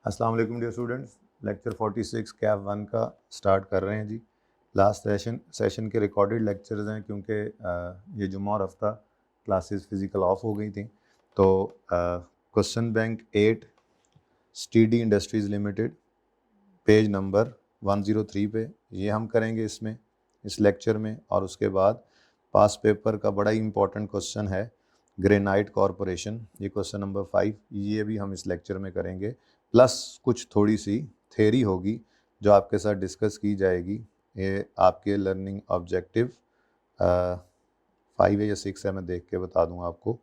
अस्सलाम वालेकुम dear students, lecture 46 cap 1 का स्टार्ट कर रहे हैं जी। लास्ट सेशन के रिकॉर्डेड लेक्चर्स हैं क्योंकि ये जुम्मा और हफ्ता क्लासेस फिज़िकल ऑफ हो गई थी। तो question bank 8 steady industries limited page number 103 पे ये हम करेंगे इसमें इस लेक्चर में। और उसके बाद पास पेपर का बड़ा ही इंपॉर्टेंट क्वेश्चन है ग्रेनाइट कॉरपोरेशन, ये क्वेश्चन नंबर 5, ये भी हम इस लेक्चर में करेंगे। प्लस कुछ थोड़ी सी थेरी होगी जो आपके साथ डिस्कस की जाएगी। ये आपके लर्निंग ऑब्जेक्टिव 5 है या 6 है, मैं देख के बता दूंगा आपको।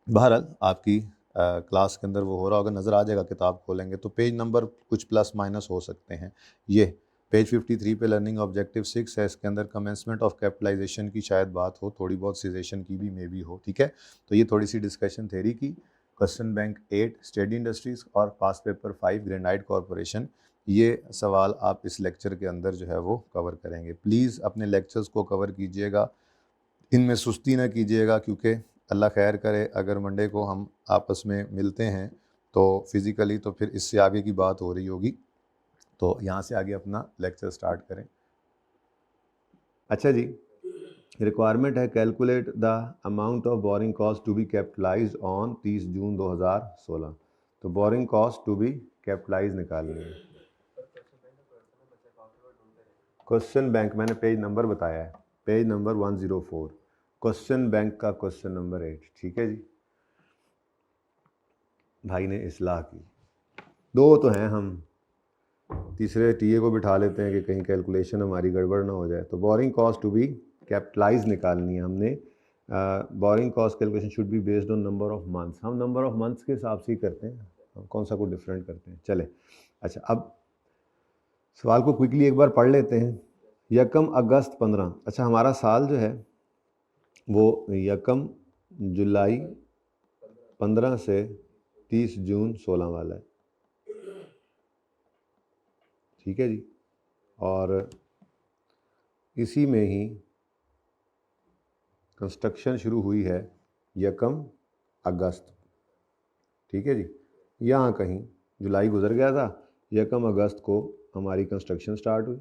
बहरहाल आपकी क्लास के अंदर वो हो रहा होगा, नज़र आ जाएगा, किताब खोलेंगे तो पेज नंबर कुछ प्लस माइनस हो सकते हैं। ये पेज 53 पे लर्निंग ऑब्जेक्टिव 6 है, इसके अंदर कमेंसमेंट ऑफ कैपिटलाइजेशन की शायद बात हो, थोड़ी बहुत सीजेशन की भी मे भी हो, ठीक है। तो ये थोड़ी सी डिस्कशन थेरी की। क्वेश्चन बैंक 8 स्टेडी इंडस्ट्रीज़ और पास पेपर 5 ग्रेनाइट कॉरपोरेशन, ये सवाल आप इस लेक्चर के अंदर जो है वो कवर करेंगे। प्लीज़ अपने लेक्चर्स को कवर कीजिएगा, इनमें सुस्ती ना कीजिएगा, क्योंकि अल्लाह खैर करे अगर मंडे को हम आपस में मिलते हैं तो फिज़िकली, तो फिर इससे आगे की बात हो रही होगी। तो यहाँ से आगे अपना लेक्चर स्टार्ट करें। अच्छा जी, रिक्वायरमेंट है calculate the amount of borrowing cost to be capitalized on 30 June 2016। तो borrowing cost to be capitalize निकालनी है। क्वेश्चन बैंक मैंने पेज नंबर बताया है, पेज नंबर 104, क्वेश्चन बैंक का क्वेश्चन नंबर 8, ठीक है जी। भाई ने इस्लाह की, दो तो हैं, हम तीसरे टीए को बिठा लेते हैं कि कहीं कैलकुलेशन हमारी गड़बड़ ना हो जाए। तो borrowing cost to be capitalize निकालनी है हमने। Borrowing cost calculation should be based on number of months. हम नंबर ऑफ मंथ्स के हिसाब से ही करते हैं, हम कौन सा कोई डिफरेंट करते हैं। चले, अच्छा अब सवाल को क्विकली एक बार पढ़ लेते हैं। यकम अगस्त 15, अच्छा हमारा साल जो है वो यकम जुलाई 15 से 30 जून 16 वाला है, ठीक है जी। और इसी में ही कंस्ट्रक्शन शुरू हुई है यकम अगस्त, ठीक है जी। यहाँ कहीं जुलाई गुजर गया था, यकम अगस्त को हमारी कंस्ट्रक्शन स्टार्ट हुई।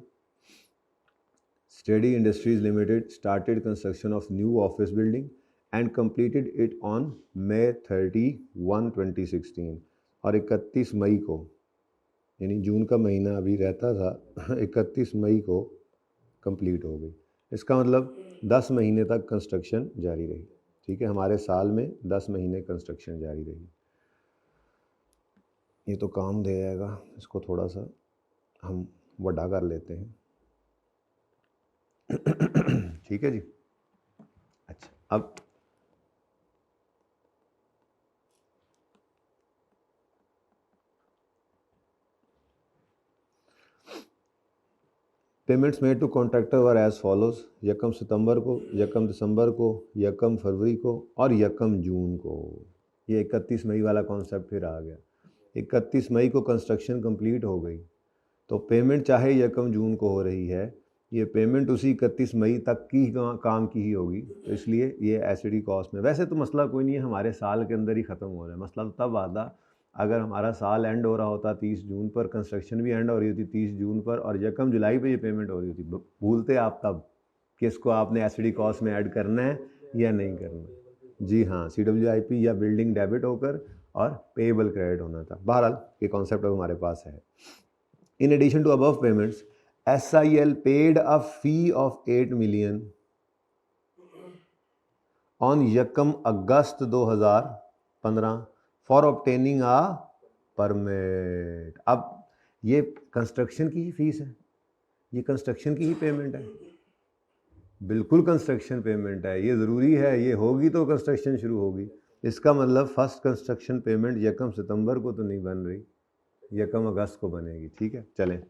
Steady industries limited started construction of new office building and completed it on May 31, 2016। और 31 मई को, यानी जून का महीना अभी रहता था, 31 मई को कंप्लीट हो गई। इसका मतलब 10 महीने तक कंस्ट्रक्शन जारी रही, ठीक है। हमारे साल में 10 महीने कंस्ट्रक्शन जारी रही। ये तो काम दे जाएगा, इसको थोड़ा सा हम बड़ा कर लेते हैं। ठीक है जी। अच्छा अब payments made to contractor were as follows. यकम सितंबर को, यकम दिसंबर को, यकम फरवरी को और यकम जून को। ये 31 मई वाला कॉन्सेप्ट फिर आ गया। 31 मई को कंस्ट्रक्शन कंप्लीट हो गई, तो पेमेंट चाहे यकम जून को हो रही है, ये पेमेंट उसी 31 मई तक की काम की ही होगी। तो इसलिए ये एसडी कॉस्ट में, वैसे तो मसला कोई नहीं है, हमारे साल के अंदर ही ख़त्म हो रहा है। मसला तो तब आता अगर हमारा साल एंड हो रहा होता 30 जून पर, कंस्ट्रक्शन भी एंड हो रही होती 30 जून पर, और यकम जुलाई पे ये पेमेंट हो रही होती। भूलते आप तब कि इसको आपने एसडी कॉस्ट में ऐड करना है या नहीं करना। जी हाँ, CWIP या बिल्डिंग डेबिट होकर और पेएबल क्रेडिट होना था। बहरहाल ये कॉन्सेप्ट अब हमारे पास है। In addition to above payments, SIL paid a fee of 8 million on Yakam August 2015 for obtaining a permit। अब ये कंस्ट्रक्शन की ही फीस है, ये कंस्ट्रक्शन की ही पेमेंट है, बिल्कुल कंस्ट्रक्शन पेमेंट है। ये ज़रूरी है, ये होगी तो कंस्ट्रक्शन शुरू होगी। इसका मतलब फर्स्ट कंस्ट्रक्शन पेमेंट यकम सितंबर को तो नहीं बन रही, यकम अगस्त को बनेगी, ठीक है। चलें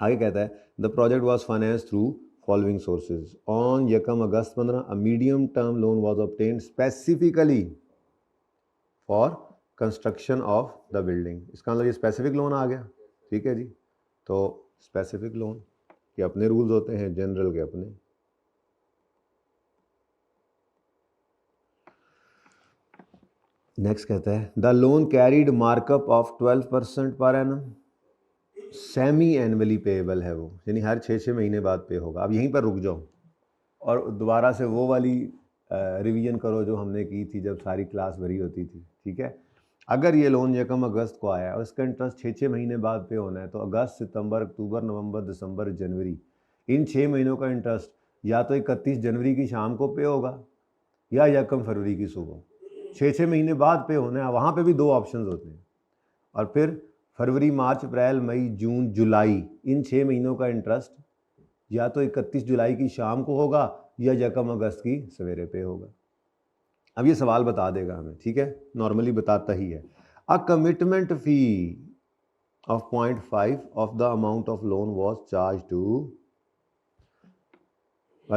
आगे, कहता है the project was finance through following sources. On यकम अगस्त 15 a medium term loan was obtained specifically for construction of the building. इसका मतलब ये स्पेसिफिक लोन आ गया, ठीक है जी। तो स्पेसिफिक लोन के अपने रूल्स होते हैं, जनरल के अपने। नेक्स्ट कहता है the loan carried markup of 12% per annum, semi annually payable है वो, यानी हर 6 महीने बाद पे होगा। अब यहीं पर रुक जाओ और दोबारा से वो वाली रिवीजन करो जो हमने की थी जब सारी क्लास भरी होती थी, ठीक है। अगर ये लोन 1 अगस्त को आया और इसका इंटरेस्ट 6 महीने बाद पे होना है, तो अगस्त, सितंबर, अक्टूबर, नवंबर, दिसंबर, जनवरी, इन 6 महीनों का इंटरेस्ट या तो 31 जनवरी की शाम को पे होगा या 1 फरवरी की सुबह। 6 महीने बाद पे होना है, वहाँ पे भी 2 ऑप्शन होते हैं। और फिर फरवरी, मार्च, अप्रैल, मई, जून, जुलाई, इन 6 महीनों का इंटरेस्ट या तो 31 जुलाई की शाम को होगा या 1 अगस्त की सवेरे पे होगा। अब ये सवाल बता देगा हमें, ठीक है, नॉर्मली बताता ही है। A commitment fee of 0.5 of the amount of loan was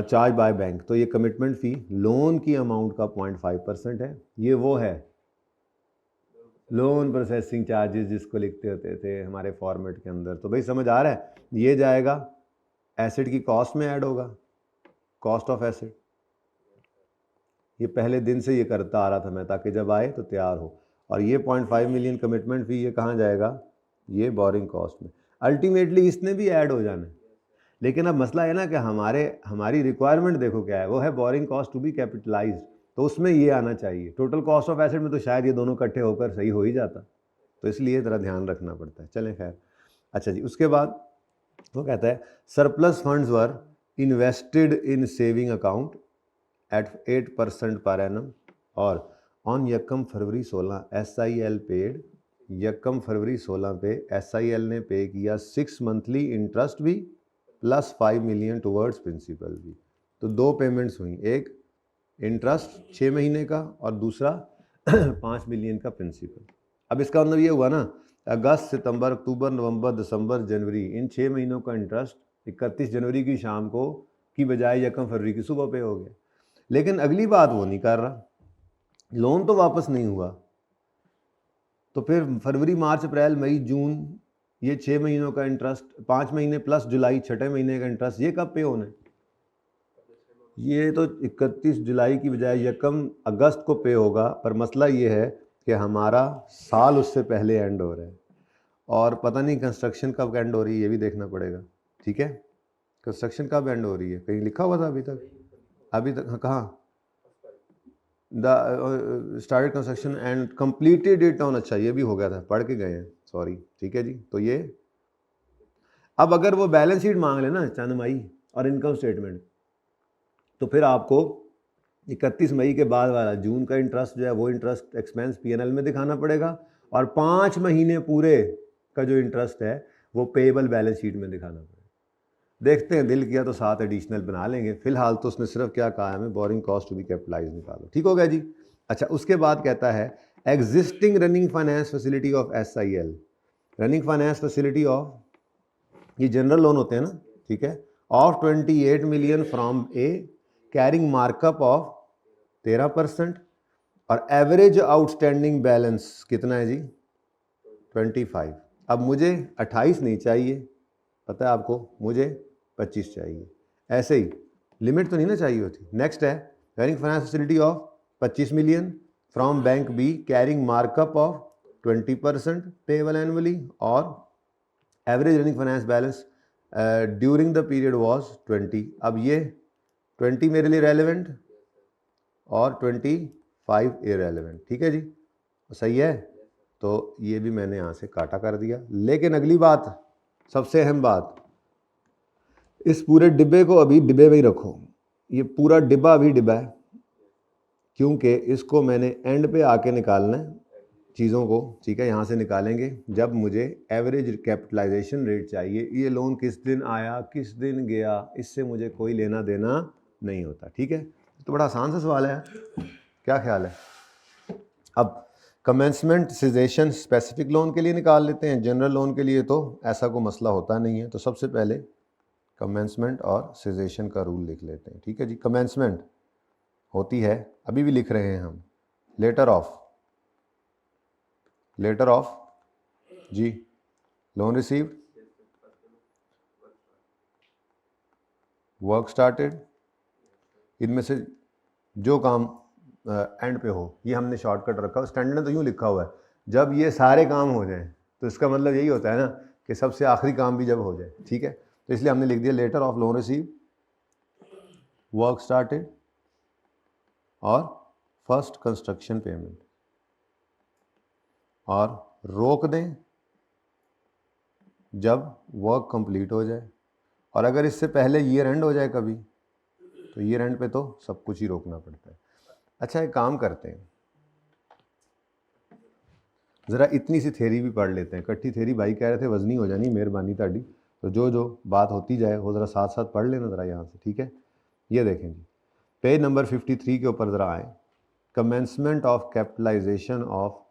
charge by bank. तो ये कमिटमेंट फी लोन की अमाउंट का 0.5% है। ये वो है लोन प्रोसेसिंग चार्जेस जिसको लिखते होते थे हमारे फॉर्मेट के अंदर। तो भाई समझ आ रहा है, ये जाएगा एसेट की कॉस्ट में ऐड होगा, कॉस्ट ऑफ एसेट। ये पहले दिन से ये करता आ रहा था मैं, ताकि जब आए तो तैयार हो। और ये 0.5 मिलियन कमिटमेंट फी, ये कहाँ जाएगा, ये बोरिंग कॉस्ट में। अल्टीमेटली इसने भी ऐड हो जाना है, लेकिन अब मसला है ना कि हमारी रिक्वायरमेंट देखो क्या है, वो है borrowing cost to be capitalized, तो उसमें ये आना चाहिए। टोटल कॉस्ट ऑफ एसेट में तो शायद ये दोनों इकट्ठे होकर सही हो ही जाता, तो इसलिए ज़रा ध्यान रखना पड़ता है। चलें खैर, अच्छा जी। उसके बाद वो कहता है surplus funds were invested in saving account at 8% per annum, और ऑन 1 फरवरी 16 SIL पेड, 1 फरवरी 16 पे SIL ने पे किया 6 मंथली इंटरेस्ट भी प्लस 5 मिलियन टुवर्ड्स प्रिंसिपल भी। तो 2 पेमेंट्स हुई, एक इंटरेस्ट 6 महीने का और दूसरा 5 मिलियन का प्रिंसिपल। अब इसका मतलब ये हुआ ना, अगस्त, सितंबर, अक्टूबर, नवंबर, दिसंबर, जनवरी, इन 6 महीनों का इंटरेस्ट 31 जनवरी की शाम को की बजाय 1 फरवरी की सुबह पे हो गया। लेकिन अगली बात वो नहीं कर रहा, लोन तो वापस नहीं हुआ, तो फिर फरवरी, मार्च, अप्रैल, मई, जून, ये 6 महीनों का इंटरेस्ट, 5 महीने प्लस जुलाई, 6ठे महीने का इंटरेस्ट, ये कब पे होना है? ये तो 31 जुलाई की बजाय 1 अगस्त को पे होगा। पर मसला ये है कि हमारा साल उससे पहले एंड हो रहा है, और पता नहीं कंस्ट्रक्शन कब एंड हो रही है, ये भी देखना पड़ेगा, ठीक है। कंस्ट्रक्शन कब एंड हो रही है, कहीं लिखा हुआ था अभी तक? कहाँ the started construction and completed it on, अच्छा ये भी हो गया था, पढ़ के गए हैं, सॉरी, ठीक है जी। तो ये अब अगर वो बैलेंस शीट मांग लेना चंद मई और इनकम स्टेटमेंट, तो फिर आपको 31 मई के बाद वाला जून का इंटरेस्ट जो है वो इंटरेस्ट एक्सपेंस P&L में दिखाना पड़ेगा, और 5 महीने पूरे का जो इंटरेस्ट है वो पेएबल बैलेंस शीट में दिखाना पड़ेगा। देखते हैं, दिल किया तो 7 एडिशनल बना लेंगे, फिलहाल तो उसने सिर्फ क्या कहा है हमें, borrowing cost to be capitalize निकालो, ठीक हो गया जी। अच्छा, उसके बाद कहता है existing running finance facility of SIL, running finance facility of, ये जनरल लोन होते हैं ना, ठीक है, of 28 million from A, carrying markup of 13%, और एवरेज आउटस्टैंडिंग बैलेंस कितना है जी, 25। अब मुझे 28 नहीं चाहिए, पता है आपको, मुझे 25 चाहिए। ऐसे ही लिमिट तो नहीं ना चाहिए होती। नेक्स्ट है carrying finance facility of 25 million from bank B, carrying markup of 20% payable annually, और average running finance balance during the period was 20। अब ये 20 मेरे लिए रेलेवेंट और 25 इरेलेवेंट, ठीक है जी, सही है। तो ये भी मैंने यहाँ से काटा कर दिया। लेकिन अगली बात, सबसे अहम बात, इस पूरे डिब्बे को अभी डिब्बे में ही रखो, ये पूरा डिब्बा अभी डिब्बा है, क्योंकि इसको मैंने एंड पे आके निकालना है चीज़ों को, ठीक है। यहाँ से निकालेंगे जब मुझे एवरेज कैपिटलाइजेशन रेट चाहिए। ये लोन किस दिन आया किस दिन गया, इससे मुझे कोई लेना देना नहीं होता, ठीक है। तो बड़ा आसान सा सवाल है, क्या ख्याल है? अब कमेंसमेंट सिजेशन स्पेसिफिक लोन के लिए निकाल लेते हैं, जनरल लोन के लिए तो ऐसा कोई मसला होता नहीं है। तो सबसे पहले कमेंसमेंट और सिजेशन का रूल लिख लेते हैं, ठीक है जी। कमेंसमेंट होती है, अभी भी लिख रहे हैं हम, लेटर ऑफ जी, लोन रिसीव्ड, वर्क स्टार्टेड, इनमें से जो काम एंड पे हो, ये हमने शॉर्टकट रखा। स्टैंडर्ड में तो यूँ लिखा हुआ है जब ये सारे काम हो जाएं, तो इसका मतलब यही होता है ना कि सबसे आखिरी काम भी जब हो जाए, ठीक है। तो इसलिए हमने लिख दिया letter of loan receive, work started और फर्स्ट कंस्ट्रक्शन पेमेंट, और रोक दें जब वर्क कंप्लीट हो जाए, और अगर इससे पहले ईयर एंड हो जाए कभी, तो ईयर एंड पे तो सब कुछ ही रोकना पड़ता है। अच्छा एक काम करते हैं, ज़रा इतनी सी थेरी भी पढ़ लेते हैं, इकट्ठी थेरी भाई कह रहे थे वजनी हो जानी, मेहरबानी ताड़ी, तो जो जो बात होती जाए वो ज़रा साथ साथ पढ़ लेना ज़रा यहाँ से, ठीक है। ये देखें जी, पेज नंबर 53 के ऊपर ज़रा आए, commencement of capitalization of,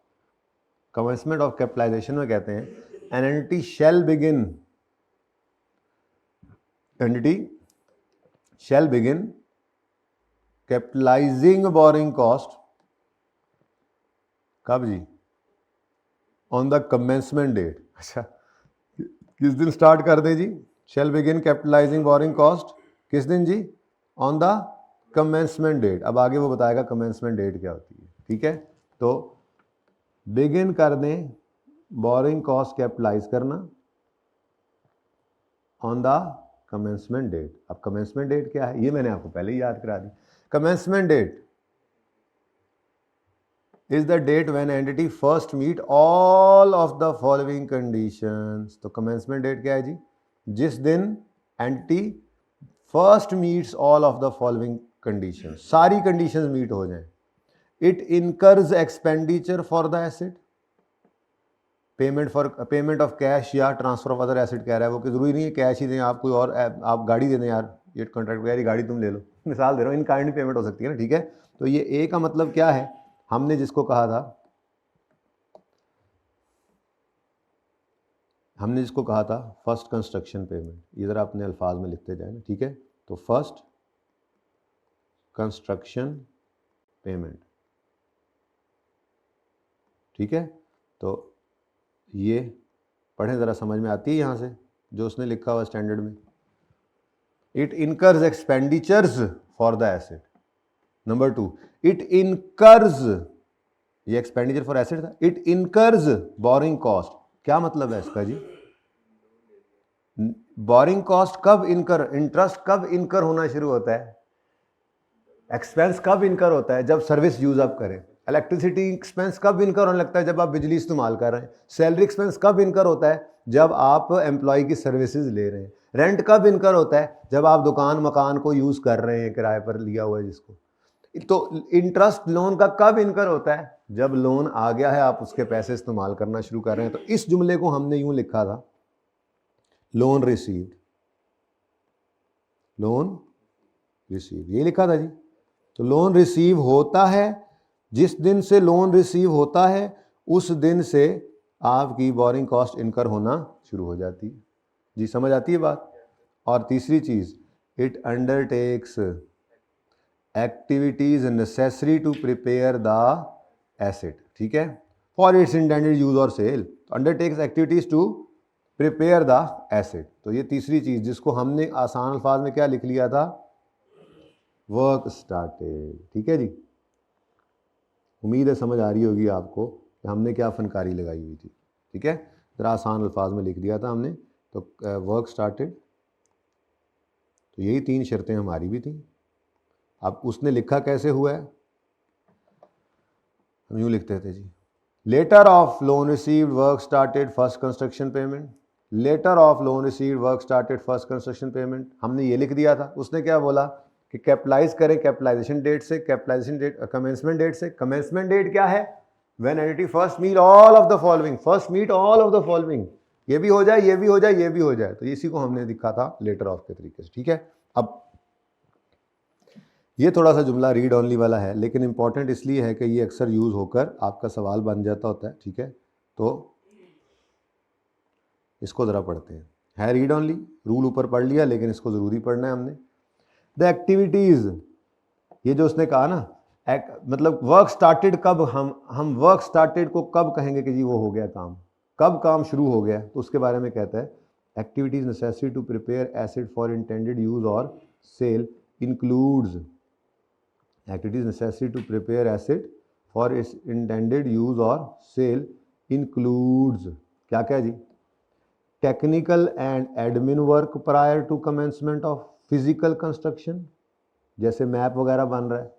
commencement of capitalization में कहते हैं an entity shall begin, entity shall begin capitalizing borrowing cost, कब जी, ऑन द कमेंसमेंट डेट। अच्छा किस दिन स्टार्ट कर दे जी, shall begin capitalizing borrowing cost किस दिन जी, ऑन द कमेंसमेंट डेट। अब आगे वो बताएगा कमेंसमेंट डेट क्या होती है, ठीक है। तो बिगिन कर दें बोरिंग कॉस्ट कैपिटलाइज करना ऑन द कमेंसमेंट डेट। अब कमेंसमेंट डेट क्या है ये मैंने आपको पहले ही याद करा दी। Commencement date is the date when entity first meet all of the following conditions। तो commencement date क्या है जी, जिस दिन entity first meets all of the following conditions, सारी conditions meet हो जाएं। It incurs expenditure for the asset, payment of cash या transfer of other asset कह रहा है वो, कि जरूरी नहीं है कैश ही दें, आप कोई और आप गाड़ी दे दें यार, ये कॉन्ट्रैक्ट यार गाड़ी तुम ले लो, मिसाल दे रहा हूँ, इन काइंड पेमेंट हो सकती है ना, ठीक है। तो ये ए का मतलब क्या है, हमने जिसको कहा था, हमने जिसको कहा था फर्स्ट कंस्ट्रक्शन पेमेंट, ये ज़रा अपने अल्फाज में लिखते जाए ना, ठीक है। तो फर्स्ट कंस्ट्रक्शन पेमेंट, ठीक है। तो ये पढ़ें ज़रा, समझ में आती है यहाँ से जो उसने लिखा हुआ स्टैंडर्ड में। It incurs expenditures for the asset. Number 2, it incurs, ये एक्सपेंडिचर फॉर एसेट था, इट इनकर्स बोरिंग कॉस्ट। क्या मतलब है इसका जी, बोरिंग कॉस्ट कब इनकर, इंटरेस्ट कब इनकर होना शुरू होता है, एक्सपेंस कब इनकर होता है, जब सर्विस यूज अप करें। इलेक्ट्रिसिटी एक्सपेंस कब इनकर होने लगता है, जब आप बिजली इस्तेमाल कर रहे हैं। सैलरी एक्सपेंस कब इनकर होता है, जब आप एम्प्लॉय की सर्विसेज ले रहे हैं। रेंट कब इनकर होता है, जब आप दुकान मकान को यूज कर रहे हैं, किराए पर लिया हुआ है जिसको। तो इंटरेस्ट लोन का कब इनकर होता है, जब लोन आ गया है, आप उसके पैसे इस्तेमाल करना शुरू कर रहे हैं। तो इस जुमले को हमने यूं लिखा था, लोन रिसीव्ड, लोन रिसीव, ये लिखा था जी। तो लोन रिसीव होता है, जिस दिन से लोन रिसीव होता है उस दिन से आपकी बोरिंग कॉस्ट इनकर होना शुरू हो जाती है जी, समझ आती है बात। और तीसरी चीज, it undertakes activities necessary to prepare the asset, ठीक है, फॉर इट्स इंटेंडेड यूज और sale. Undertakes activities to prepare the asset. तो ये तीसरी चीज जिसको हमने आसान अल्फाज में क्या लिख लिया था, वर्क स्टार्टेड, ठीक है जी। उम्मीद है समझ आ रही होगी आपको कि हमने क्या फनकारी लगाई हुई थी, ठीक है। ज़रा आसान अल्फाज में लिख दिया था हमने। तो वर्क स्टार्टेड, तो यही 3 शर्तें हमारी भी थी। अब उसने लिखा कैसे हुआ है, हम यूँ लिखते थे जी, letter of loan received work started first construction payment, letter of loan received work started first construction payment, हमने ये लिख दिया था। उसने क्या बोला कि कैपिटलाइज करें कैपिटलाइजेशन डेट से, कैपिटलाइजेशन डेट कमेंसमेंट डेट से। कमेंसमेंट डेट क्या है, when entity first meet all of the following, first meet all of the following, ये भी हो जाए, ये भी हो जाए, ये भी हो जाए। तो इसी को हमने लिखा था लेटर ऑफ के तरीके से, ठीक है। अब ये थोड़ा सा जुमला रीड ओनली वाला है, लेकिन इंपॉर्टेंट इसलिए है कि ये अक्सर यूज होकर आपका सवाल बन जाता होता है, ठीक है। तो इसको ज़रा पढ़ते हैं, है रीड ओनली, रूल ऊपर पढ़ लिया लेकिन इसको ज़रूरी पढ़ना है हमने। द एक्टिविटीज़, ये जो उसने कहा ना, मतलब वर्क स्टार्टेड, कब हम वर्क स्टार्टेड को कब कहेंगे कि जी वो हो गया काम, कब काम शुरू हो गया, तो उसके बारे में कहता है activities necessary to prepare asset for intended use और sale includes activities necessary to prepare asset for its intended use और सेल इंक्लूड्स क्या क्या जी, technical and admin work prior to commencement of physical construction, जैसे map वगैरह बन रहा है,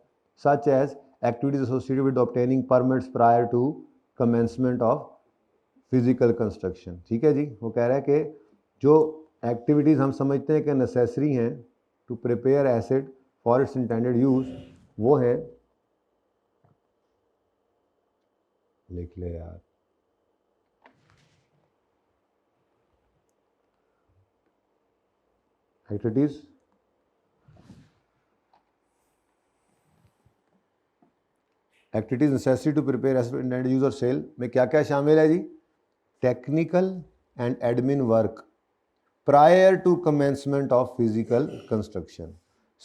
such as activities associated with obtaining permits prior to commencement of physical construction. ठीक है जी, वो कह रहा है कि जो एक्टिविटीज़ हम समझते हैं कि नेसेसरी हैं to prepare asset for its intended use, वो है, लिख ले यार, activities necessary to prepare asset intended use और सेल में क्या क्या शामिल है जी, technical and admin work prior to commencement of physical construction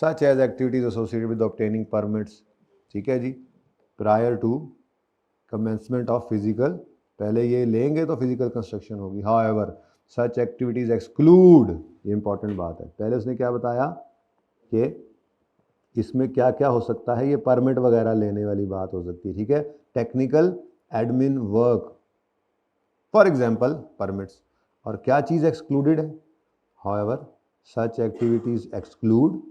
such as activities associated with obtaining permits. ठीक है जी, prior to commencement of physical, पहले ये लेंगे तो फिजिकल कंस्ट्रक्शन होगी। हाउएवर सच एक्टिविटीज एक्सक्लूड, ये इंपॉर्टेंट बात है, पहले उसने क्या बताया कि इसमें क्या क्या हो सकता है, ये परमिट वगैरह लेने वाली बात हो सकती है। ठीक है, technical admin work for example permits, और क्या चीज़ एक्सक्लूडेड है, however such activities exclude,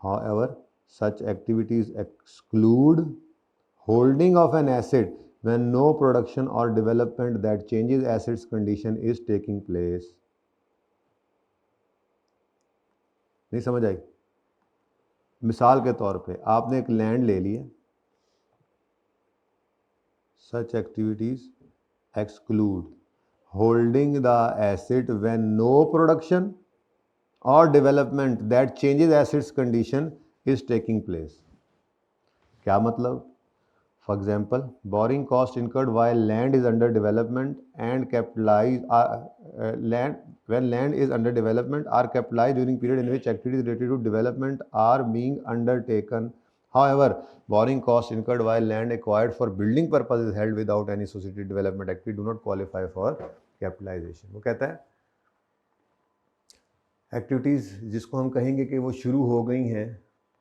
however such activities exclude holding of an asset when no production or development that changes assets condition is taking place। नहीं समझ आई? मिसाल के तौर पे आपने एक लैंड ले लिया, such activities exclude holding the asset when no production or development that changes assets condition is taking place। क्या मतलब? For example, borrowing cost incurred while land is under development and capitalized when land is under development are capitalized during period in which activities related to development are being undertaken। However, borrowing cost incurred while land acquired for building purposes held without any associated development activity do not qualify for capitalization। वो कहता है activities जिसको हम कहेंगे कि वो शुरू हो गई हैं,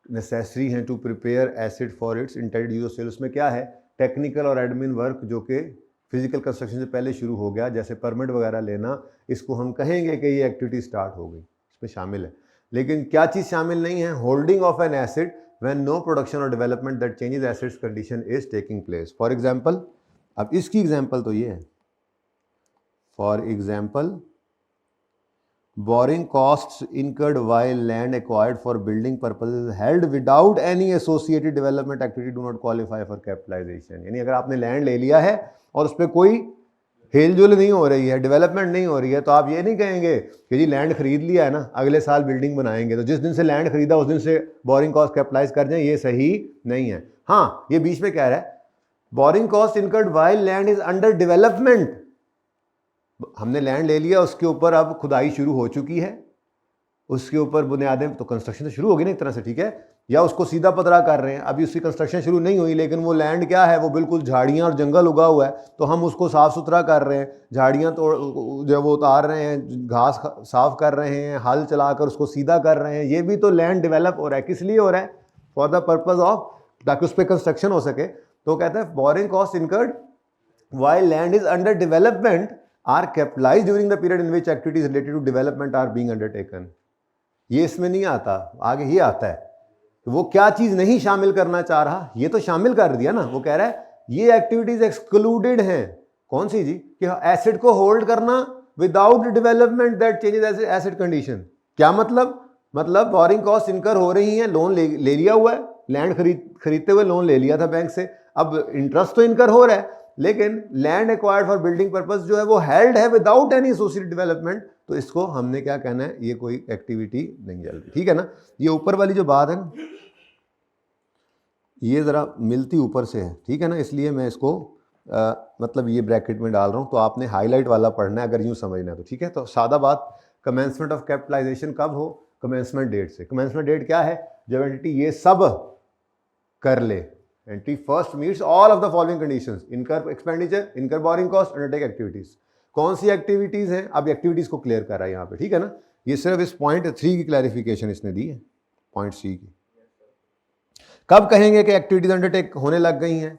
नेसेसरी हैं to prepare asset for its intended use और सेल, उसमें क्या है, टेक्निकल और एडमिन वर्क जो कि फिजिकल कंस्ट्रक्शन से पहले शुरू हो गया, जैसे परमिट वगैरह लेना, इसको हम कहेंगे कि ये एक्टिविटी स्टार्ट हो गई, इसमें शामिल है। लेकिन क्या चीज़ शामिल नहीं है, holding of an asset when no production और development that changes assets condition is taking place. For example, अब इसकी एग्जाम्पल तो ये है, for example borrowing costs incurred while land acquired for building purposes held without any associated development activity do not qualify for capitalization। यानी अगर आपने land ले लिया है और उस पर कोई हेलजुल नहीं हो रही है, डेवलपमेंट नहीं हो रही है, तो आप ये नहीं कहेंगे कि जी लैंड खरीद लिया है ना, अगले साल बिल्डिंग बनाएंगे, तो जिस दिन से लैंड खरीदा उस दिन से बोरिंग कॉस्ट कैपिटलाइज कर जाए, ये सही नहीं है। हाँ, ये बीच में कह रहा है borrowing cost incurred while land is under development, हमने लैंड ले लिया, उसके ऊपर अब खुदाई शुरू हो चुकी है, उसके ऊपर बुनियादें, तो कंस्ट्रक्शन तो शुरू होगी ना एक तरह से। ठीक है, या उसको सीधा पतरा कर रहे हैं, अभी उसकी कंस्ट्रक्शन शुरू नहीं हुई, लेकिन वो लैंड क्या है, वो बिल्कुल झाड़ियाँ और जंगल उगा हुआ है, तो हम उसको साफ़ सुथरा कर रहे हैं, झाड़ियाँ तो जो वो उतार रहे हैं, घास साफ कर रहे हैं, हल चलाकर उसको सीधा कर रहे हैं, ये भी तो लैंड डेवलप हो रहा है। किस लिए हो रहा है? फॉर द पर्पज़ ऑफ, ताकि उस पर कंस्ट्रक्शन हो सके। तो कहते हैं borrowing cost incurred while land is under development are capitalized during the period in which activities related to development are being undertaken। ये इसमें नहीं आता, आगे ही आता है। तो वो क्या चीज नहीं शामिल करना चाह रहा, ये तो शामिल कर दिया ना। वो कह रहा है ये एक्टिविटीज एक्सक्लूडेड हैं। कौन सी जी? कि एसेट को होल्ड करना without development that changes asset condition. क्या मतलब बोरिंग कॉस्ट इनकर हो रही है, लोन ले लिया हुआ है, लैंड खरीदते हुए लोन ले लिया था बैंक से, अब इंटरेस्ट तो इनकर हो रहा है, लेकिन land acquired for building purpose जो है वो हेल्ड है विदाउट एनी एसोसिएटेड डेवलपमेंट, तो इसको हमने क्या कहना है, ये कोई एक्टिविटी नहीं चल रही। ठीक है ना, ये ऊपर वाली जो बात है ना, ये ज़रा मिलती ऊपर से है। ठीक है ना, इसलिए मैं इसको मतलब ये ब्रैकेट में डाल रहा हूँ, तो आपने हाईलाइट वाला पढ़ना है अगर यूँ समझना है तो। ठीक है, तो सादा बात, कमेंसमेंट ऑफ कैपिटलाइजेशन कब हो? कमेंसमेंट डेट से। कमेंसमेंट डेट क्या है? जब एंटिटी ये सब कर ले, entry first meets all of the following conditions, इनकर एक्सपेंडिचर, इनकर बोरिंग कॉस्ट, अंडरटेक एक्टिविटीज। कौन सी एक्टिविटीज हैं? अब एक्टिविटीज को क्लियर कर रहा है यहाँ पे। ठीक है ना, ये सिर्फ इस पॉइंट 3 की क्लैरिफिकेशन इसने दी है, पॉइंट सी की। कब कहेंगे कि एक्टिविटीज अंडरटेक होने लग गई हैं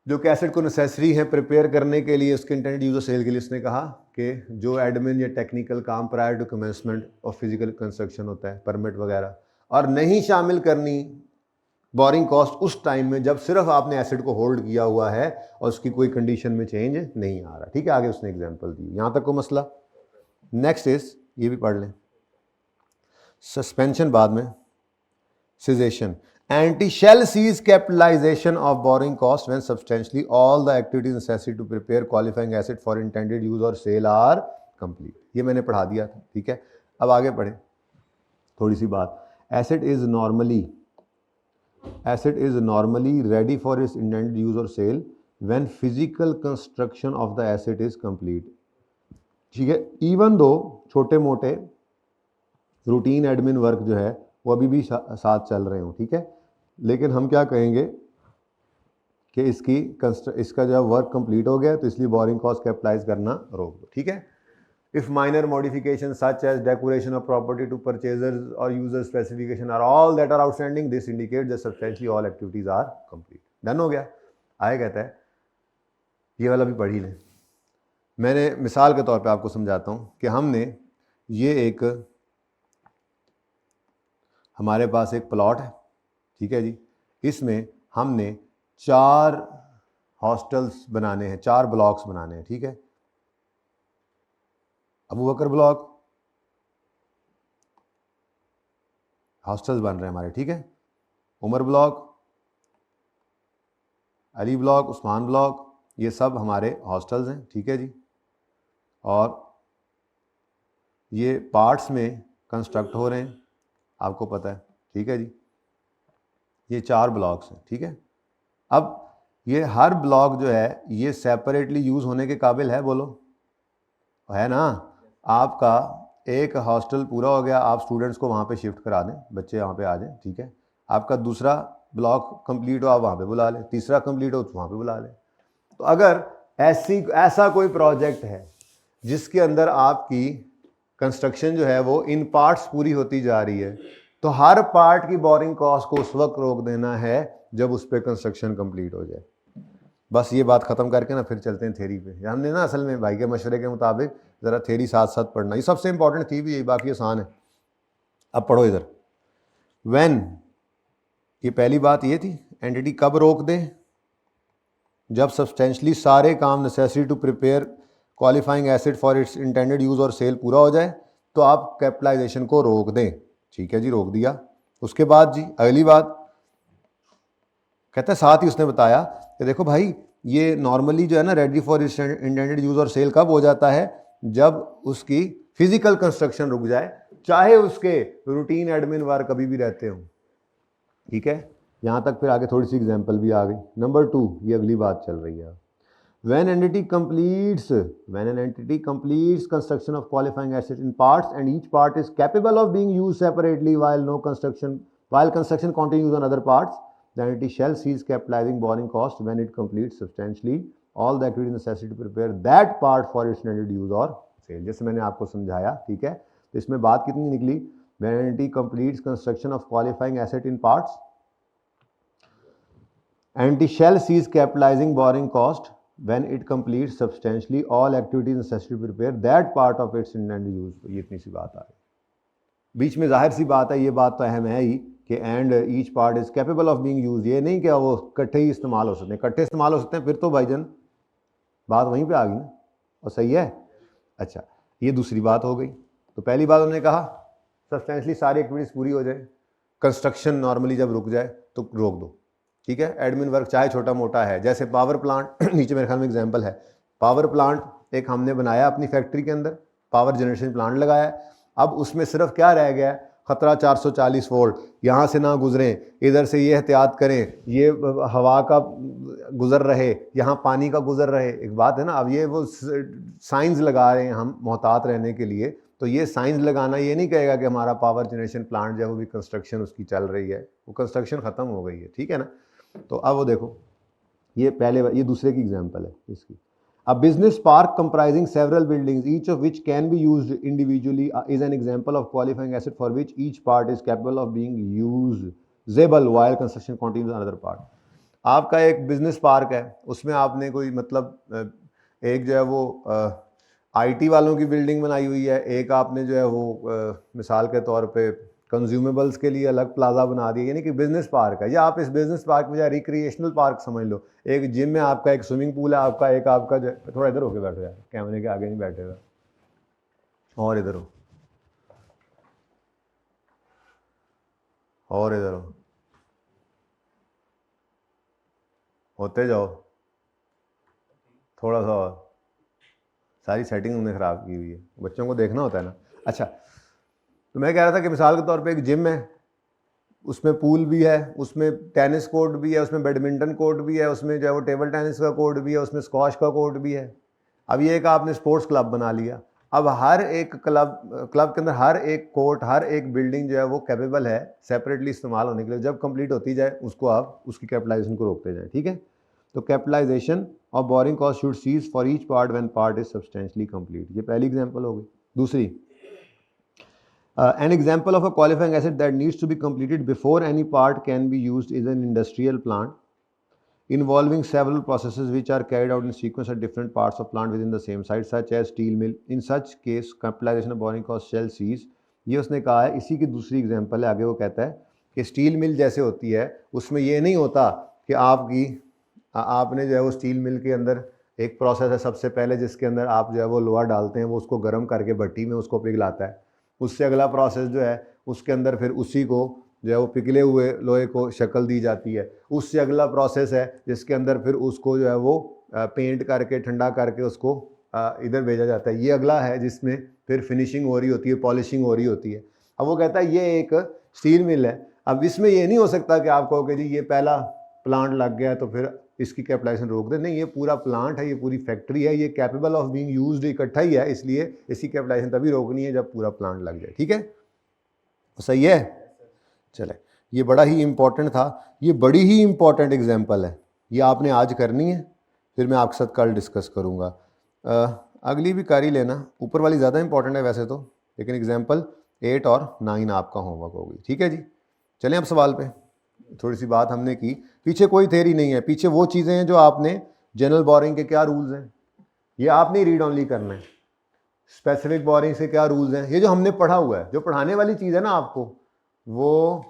जो कि एसेट को नेसेसरी है प्रिपेयर करने के लिए उसके इंटेंडेड यूज और सेल के लिए? उसने कहा कि जो एडमिन या टेक्निकल काम prior to commencement of physical construction होता है, परमिट वगैरह, और नहीं शामिल करनी बोरिंग कॉस्ट उस टाइम में जब सिर्फ आपने एसेट को होल्ड किया हुआ है और उसकी कोई कंडीशन में चेंज नहीं आ रहा। ठीक है, आगे उसने एग्जांपल दी। यहां तक को मसला। नेक्स्ट इज, ये भी पढ़ लें, सस्पेंशन बाद में, cessation, entity shall cease capitalization of borrowing cost when substantially all the activities necessary to prepare qualifying asset for intended use और सेल आर कंप्लीट। ये मैंने पढ़ा दिया था। ठीक है, अब आगे पढ़ें थोड़ी सी बात। Asset is normally ready for its intended use और sale when physical construction of the asset is complete. ठीक है, इवन दो छोटे मोटे रूटीन एडमिन वर्क जो है वो अभी भी साथ चल रहे हो। ठीक है, लेकिन हम क्या कहेंगे कि इसका जब वर्क कंप्लीट हो गया तो इसलिए बोरिंग कॉस्ट कैपिटलाइज करना रोक दो। ठीक है, if minor modification such as decoration of property to purchasers और user specification are all that are outstanding, this indicate that substantially all activities are complete. Done हो गया। आगे कहता है, ये वाला भी पढ़ ही लें। मैंने मिसाल के तौर पे आपको समझाता हूँ कि हमने ये एक, हमारे पास एक प्लॉट है। ठीक है जी, इसमें हमने 4 हॉस्टल्स बनाने हैं, 4 ब्लॉक्स बनाने हैं। ठीक है, अबू बकर ब्लॉक, हॉस्टल्स बन रहे हैं हमारे। ठीक है, Umar block, Ali block, Usman block, ये सब हमारे हॉस्टल्स हैं। ठीक है जी, और ये पार्ट्स में कंस्ट्रक्ट हो रहे हैं, आपको पता है। ठीक है जी, ये 4 ब्लॉक्स हैं। ठीक है, अब ये हर ब्लॉक जो है ये सेपरेटली यूज़ होने के काबिल है, बोलो है ना? आपका एक हॉस्टल पूरा हो गया, आप स्टूडेंट्स को वहाँ पे शिफ्ट करा दें, बच्चे वहाँ पे आ जाएं। ठीक है, आपका दूसरा ब्लॉक कंप्लीट हो, आप वहाँ पे बुला लें, तीसरा कंप्लीट हो तो वहाँ पे बुला लें। तो अगर ऐसा कोई प्रोजेक्ट है जिसके अंदर आपकी कंस्ट्रक्शन जो है वो इन पार्ट्स पूरी होती जा रही है, तो हर पार्ट की बोरिंग कॉस्ट को उस वक्त रोक देना है जब उस पर कंस्ट्रक्शन कंप्लीट हो जाए। बस ये बात ख़त्म करके ना फिर चलते हैं थ्योरी पे। हमने ना असल में भाई के मशवरे के मुताबिक ज़रा थ्योरी साथ साथ पढ़ना, ये सबसे इंपॉर्टेंट थी भी यही, बाकी आसान है। अब पढ़ो इधर। व्हेन, ये पहली बात ये थी, एंटिटी कब रोक दें? जब सब्सटेंशियली सारे काम necessary to prepare qualifying asset for its intended use और सेल पूरा हो जाए तो आप कैपिटलाइजेशन को रोक दें। ठीक है जी, रोक दिया। उसके बाद जी अगली बात कहता है, साथ ही उसने बताया कि देखो भाई ये नॉर्मली जो है ना ready for its intended use और सेल कब हो जाता है? जब उसकी फिजिकल कंस्ट्रक्शन रुक जाए, चाहे उसके रूटीन एडमिन वर्क कभी भी रहते हो। ठीक है, यहाँ तक फिर आगे थोड़ी सी एग्जांपल भी आ गई। नंबर 2, ये अगली बात चल रही है। When an entity completes construction of qualifying asset in parts and each part is capable of being used separately while construction continues on other parts, the entity shall cease capitalizing borrowing cost when it completes substantially all the activities necessary to prepare that part for its intended use or sale। जैसे मैंने आपको समझाया। ठीक है, तो इसमें बात कितनी निकली? When an entity completes construction of qualifying asset in parts, entity shall cease capitalizing borrowing cost when it completes substantially all activities necessary to prepare that part of its intended use। ये इतनी सी बात आ रही। बीच में जाहिर सी बात है, ये बात तो अहम है ही कि and each part is capable of being use. ये नहीं कि वो इकट्ठे ही इस्तेमाल हो सकते हैं, इकट्ठे इस्तेमाल हो सकते हैं, फिर तो भाईजान बात वहीं पे आ गई ना, और सही है। अच्छा, ये दूसरी बात हो गई। तो पहली बात उन्होंने कहा सब्सटेंशियली सारी एक्टिविटीज़ पूरी हो जाए, कंस्ट्रक्शन नॉर्मली जब रुक जाए तो रोक दो। ठीक है, एडमिन वर्क चाहे छोटा मोटा है, जैसे पावर प्लांट नीचे मेरे ख्याल में एग्जांपल है, पावर प्लांट एक हमने बनाया अपनी फैक्ट्री के अंदर, पावर जनरेशन प्लांट लगाया। अब उसमें सिर्फ क्या रह गया? खतरा 440 वोल्ट, यहाँ से ना गुजरें, इधर से ये एहतियात करें, ये हवा का गुजर रहे, यहाँ पानी का गुजर रहे। एक बात है ना, अब ये वो साइंस लगा रहे हैं हम मोहतात रहने के लिए, तो ये साइंस लगाना ये नहीं कहेगा कि हमारा पावर जनरेशन प्लांट जो है वो भी कंस्ट्रक्शन उसकी चल रही है, वो कंस्ट्रक्शन ख़त्म हो गई है। ठीक है ना? तो अब वो देखो, ये दूसरे की एग्जांपल है इसकी। A business park comprising several buildings, each of which can be used individually, is an example of qualifying asset for which each part is capable of being used जेबल wire construction continues another part. आपका एक business park है, उसमें आपने कोई मतलब एक जो है वो आईटी वालों की बिल्डिंग बनाई हुई है, एक आपने जो है वो मिसाल के तौर पे कंज्यूमेबल्स के लिए अलग प्लाजा बना दिया, यानी कि बिजनेस पार्क है। या आप इस बिजनेस पार्क में या रिक्रिएशनल पार्क समझ लो, एक जिम में आपका, एक स्विमिंग पूल है आपका, एक आपका जो, थोड़ा इधर होके बैठो यार, कैमरे के आगे नहीं बैठेगा, और इधर हो, और इधर हो, होते जाओ थोड़ा सा और, सारी सेटिंग उन्होंने ख़राब की हुई है, बच्चों को देखना होता है ना। अच्छा, तो मैं कह रहा था कि मिसाल के तौर पे एक जिम है, उसमें पूल भी है, उसमें टेनिस कोर्ट भी है, उसमें बैडमिंटन कोर्ट भी है, उसमें जो है वो टेबल टेनिस का कोर्ट भी है, उसमें स्क्वॉश का कोर्ट भी है। अब ये एक आपने स्पोर्ट्स क्लब बना लिया। अब हर एक क्लब के अंदर हर एक कोर्ट, हर एक बिल्डिंग जो है वो कैपेबल है सेपरेटली इस्तेमाल होने के लिए। जब कंप्लीट होती जाए उसको आप उसकी कैपिटलाइजेशन को रोकते जाएं, ठीक है। तो capitalization of borrowing cost should cease for each part when part is substantially complete. ये पहली एग्जांपल हो गई। दूसरी, an example of a qualifying asset that needs to be completed before any part can be used is an industrial plant involving several processes which are carried out in sequence at different parts of plant within the same site, such as steel mill. In such case capitalization of borrowing cost shall cease। ये उसने कहा है, इसी की दूसरी example है। आगे वो कहता है कि स्टील मिल जैसे होती है, उसमें ये नहीं होता कि आपने जो है वो स्टील मिल के अंदर एक प्रोसेस है सबसे पहले, जिसके अंदर आप जो है वो लोहा डालते हैं, वो उसको गर्म करके भट्टी में उसको पिघलाता है। उससे अगला प्रोसेस जो है उसके अंदर फिर उसी को जो है वो पिघले हुए लोहे को शक्ल दी जाती है। उससे अगला प्रोसेस है जिसके अंदर फिर उसको जो है वो पेंट करके ठंडा करके उसको इधर भेजा जाता है। ये अगला है जिसमें फिर फिनिशिंग हो रही होती है, पॉलिशिंग हो रही होती है। अब वो कहता है ये एक स्टील मिल है। अब इसमें ये नहीं हो सकता कि आप कहो कि जी ये पहला प्लांट लग गया तो फिर इसकी कैपिटलाइजेशन रोक दे। नहीं, ये पूरा प्लांट है, ये पूरी फैक्ट्री है, ये कैपेबल ऑफ बीइंग यूज्ड इकट्ठा ही है, इसलिए इसकी कैपिटलाइजेशन तभी रोकनी है जब पूरा प्लांट लग जाए। ठीक है, सही है। चले, ये बड़ा ही इंपॉर्टेंट था, ये बड़ी ही इंपॉर्टेंट एग्जाम्पल है, ये आपने आज करनी है, फिर मैं आपके साथ कल डिस्कस करूँगा। अगली भी कर ही लेना, ऊपर वाली ज़्यादा इंपॉर्टेंट है वैसे तो, लेकिन एग्जाम्पल 8 और 9 आपका होमवर्क होगी। ठीक है जी, चलें अब सवाल पे। थोड़ी सी बात हमने की, पीछे कोई थेरी नहीं है, पीछे वो चीज़ें हैं जो आपने जनरल बोरिंग के क्या रूल्स हैं ये आपने रीड ऑनली करना है। स्पेसिफिक बोरिंग से क्या रूल्स हैं, ये जो हमने पढ़ा हुआ है, जो पढ़ाने वाली चीज़ है ना आपको, वो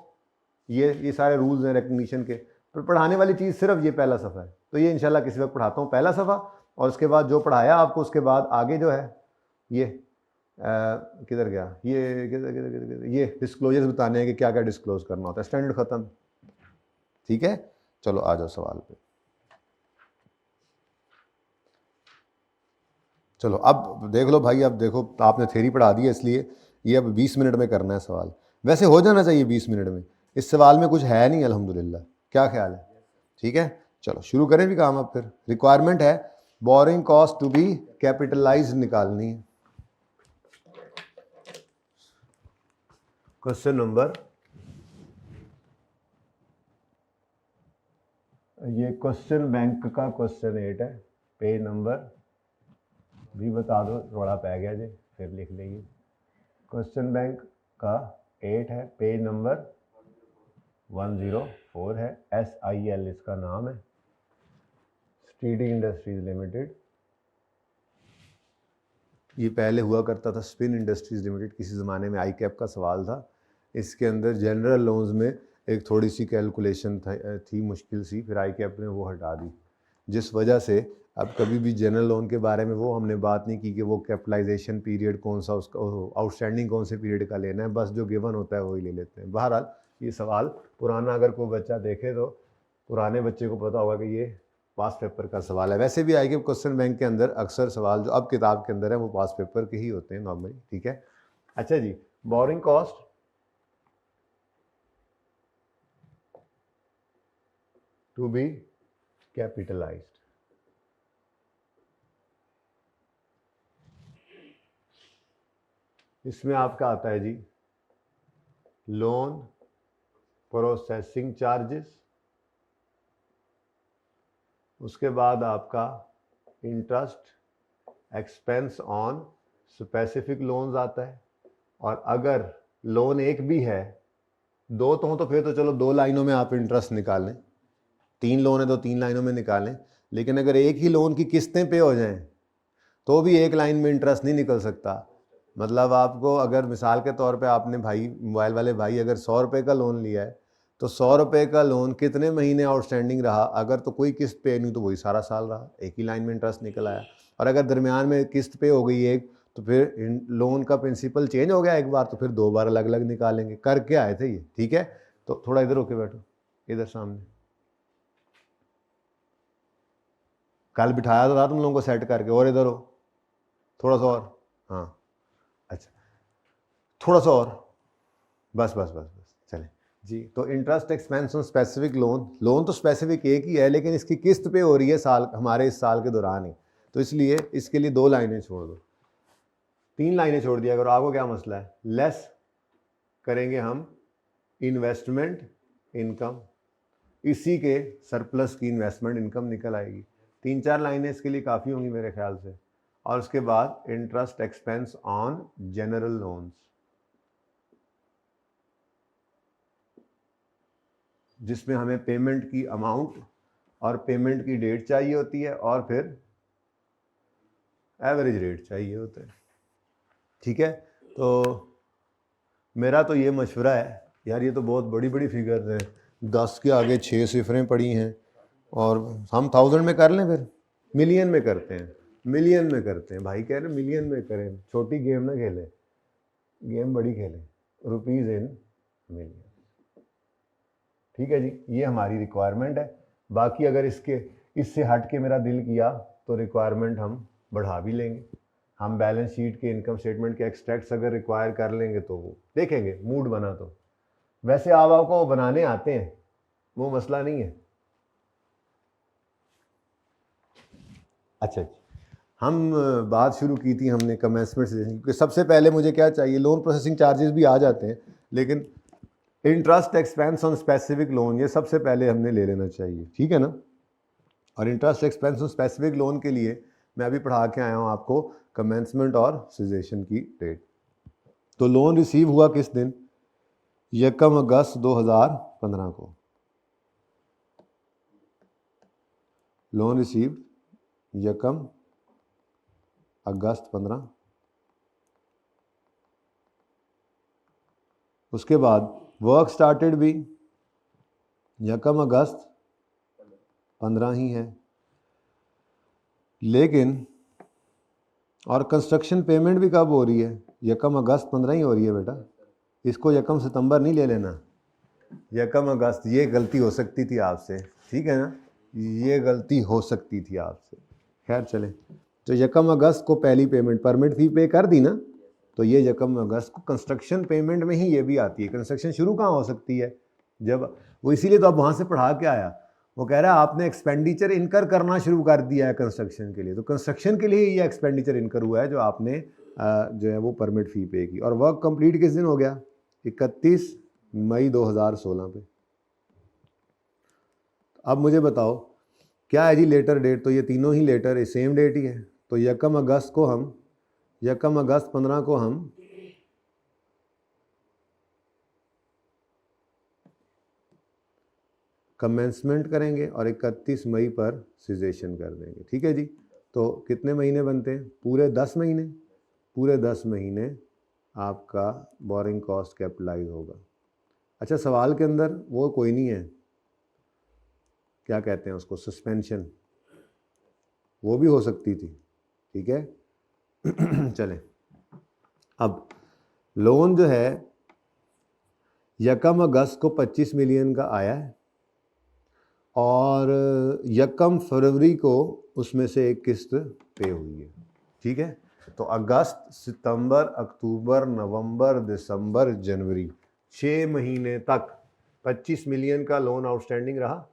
ये सारे रूल्स हैं रिकग्निशन के, पर पढ़ाने वाली चीज़ सिर्फ ये पहला सफ़ा है। तो ये इंशाल्लाह किसी वक्त पढ़ाता हूँ पहला सफ़ा, और उसके बाद जो पढ़ाया आपको उसके बाद आगे जो है ये किधर गया, ये किधर ये डिस्क्लोजर्स बताने हैं कि क्या क्या डिस्क्लोज करना होता है। स्टैंडर्ड ख़त्म। ठीक है, चलो आ जाओ सवाल पे। चलो अब देख लो भाई, अब देखो आपने थ्योरी पढ़ा दी है, इसलिए ये अब 20 मिनट में करना है सवाल। वैसे हो जाना चाहिए 20 मिनट में, इस सवाल में कुछ है नहीं अल्हम्दुलिल्लाह। क्या ख्याल है? ठीक है, चलो शुरू करें भी काम। अब फिर रिक्वायरमेंट है borrowing cost to be capitalize निकालनी है। क्वेश्चन नंबर, ये क्वेश्चन बैंक का क्वेश्चन 8 है, पेज नंबर भी बता दो, रोड़ा पै गया जी, फिर लिख लेंगे। क्वेश्चन बैंक का 8 है, पेज नंबर 104 है, SIL इसका नाम है, स्टीडी इंडस्ट्रीज लिमिटेड। ये पहले हुआ करता था स्पिन इंडस्ट्रीज लिमिटेड, किसी ज़माने में ICAP का सवाल था। इसके अंदर जनरल लोन्स में एक थोड़ी सी कैलकुलेशन थी मुश्किल सी, फिर ICAP ने वो हटा दी, जिस वजह से अब कभी भी जनरल लोन के बारे में वो हमने बात नहीं की कि वो कैपिटलाइजेशन पीरियड कौन सा, उसका आउटस्टैंडिंग कौन से पीरियड का लेना है, बस जो गिवन होता है वही ले लेते हैं। बहरहाल ये सवाल पुराना अगर कोई बच्चा देखे तो पुराने बच्चे को पता होगा कि ये पास पेपर का सवाल है। वैसे भी आएगी क्वेश्चन बैंक के अंदर अक्सर सवाल जो अब किताब के अंदर है वो पास पेपर के ही होते हैं नॉर्मली। ठीक है, अच्छा जी, boring cost to be capitalized, इसमें आपका आता है जी लोन प्रोसेसिंग चार्जेस, उसके बाद आपका interest expense on specific loans आता है, और अगर लोन एक भी है दो तो हो तो फिर तो चलो 2 लाइनों में आप इंटरेस्ट निकालें, 3 लोन है तो 3 लाइनों में निकालें, लेकिन अगर एक ही लोन की किस्तें पे हो जाएं तो भी एक लाइन में इंटरेस्ट नहीं निकल सकता। मतलब आपको अगर मिसाल के तौर पे आपने भाई मोबाइल वाले भाई अगर 100 रुपये का लोन लिया है तो 100 रुपये का लोन कितने महीने आउटस्टैंडिंग रहा, अगर तो कोई किस्त पे नहीं तो वही सारा साल रहा, एक ही लाइन में इंटरेस्ट निकल आया। और अगर दरमियान में किस्त पे हो गई एक तो फिर लोन का प्रिंसिपल चेंज हो गया एक बार तो फिर 2 बार अलग अलग निकालेंगे। करके आए थे ये, ठीक है। तो थोड़ा इधर होके बैठो, इधर सामने। कल बिठाया तो था तुम लोगों को सेट करके, और इधर हो थोड़ा सा और, हाँ अच्छा थोड़ा सा और, बस बस बस बस चले जी। तो interest expense on specific loan, loan तो स्पेसिफिक एक ही है लेकिन इसकी किस्त पे हो रही है साल, हमारे इस साल के दौरान ही, तो इसलिए इसके लिए 2 लाइनें छोड़ दो, 3 लाइनें छोड़ दिया करो। आपको क्या मसला है, लेस करेंगे हम इन्वेस्टमेंट इनकम, इसी के सरप्लस की इन्वेस्टमेंट इनकम निकल आएगी। 3-4 लाइनें इसके लिए काफ़ी होंगी मेरे ख्याल से। और उसके बाद interest expense on general loans, जिसमें हमें पेमेंट की अमाउंट और पेमेंट की डेट चाहिए होती है और फिर एवरेज रेट चाहिए होता है, ठीक है। तो मेरा तो ये मशवरा है यार, ये तो बहुत बड़ी बड़ी फिगर है, 10 के आगे 6 सिफरें पड़ी हैं, और हम 1000 में कर लें, फिर मिलियन में करते हैं, मिलियन में करते हैं। भाई कह रहे मिलियन में करें, छोटी गेम ना खेलें, गेम बड़ी खेलें, रुपीज़ इन मिलियन, ठीक है जी। ये हमारी रिक्वायरमेंट है। बाकी अगर इससे हट के मेरा दिल किया तो रिक्वायरमेंट हम बढ़ा भी लेंगे। हम बैलेंस शीट के, इनकम स्टेटमेंट के एक्सट्रैक्ट्स अगर रिक्वायर कर लेंगे तो वो देखेंगे, मूड बना तो। वैसे आपको बनाने आते हैं, वो मसला नहीं है। अच्छा, हम बात शुरू की थी हमने कमेंसमेंट से, क्योंकि सबसे पहले मुझे क्या चाहिए, लोन प्रोसेसिंग चार्जेस भी आ जाते हैं लेकिन interest expense on specific loan ये सबसे पहले हमने ले लेना चाहिए, ठीक है ना। और interest expense on specific loan के लिए मैं अभी पढ़ा के आया हूँ आपको कमेंसमेंट और सीजेशन की डेट। तो लोन रिसीव हुआ किस दिन, 1 अगस्त 2015 को लोन रिसीव, 1 अगस्त 15। उसके बाद वर्क स्टार्टेड भी 1 अगस्त 15 ही है, लेकिन और कंस्ट्रक्शन पेमेंट भी कब हो रही है, 1 अगस्त 15 ही हो रही है बेटा, इसको 1 सितंबर नहीं ले लेना, 1 अगस्त। ये गलती हो सकती थी आपसे, ठीक है ना, ये गलती हो सकती थी आपसे। खैर चले, तो 1 अगस्त को पहली पेमेंट परमिट फी पे कर दी ना, तो ये 1 अगस्त को कंस्ट्रक्शन पेमेंट में ही ये भी आती है। कंस्ट्रक्शन शुरू कहाँ हो सकती है, जब वो, इसीलिए तो अब वहाँ से पढ़ा के आया, वो कह रहा है आपने एक्सपेंडिचर इनकर करना शुरू कर दिया है कंस्ट्रक्शन के लिए, तो कंस्ट्रक्शन के लिए ये एक्सपेंडिचर इनकर हुआ है जो आपने जो है वो परमिट फ़ी पे की। और वर्क कंप्लीट किस दिन हो गया, 31 मई 2016 पे। अब मुझे बताओ क्या है जी लेटर डेट, तो ये तीनों ही लेटर सेम डेट ही है। तो 1 अगस्त को हम, 1 अगस्त 15 को हम कमेंसमेंट करेंगे और 31 मई पर सीजेशन कर देंगे, ठीक है जी। तो कितने महीने बनते हैं, पूरे 10 महीने, पूरे 10 महीने आपका बोरिंग कॉस्ट कैपिटलाइज होगा। अच्छा, सवाल के अंदर वो कोई नहीं है, क्या कहते हैं उसको, सस्पेंशन, वो भी हो सकती थी, ठीक है। चलें, अब लोन जो है 1 अगस्त को 25 मिलियन का आया है और 1 फरवरी को उसमें से एक किस्त पे हुई है, ठीक है। तो अगस्त, सितंबर, अक्टूबर, नवंबर, दिसंबर, जनवरी, 6 महीने तक 25 मिलियन का लोन आउटस्टैंडिंग रहा।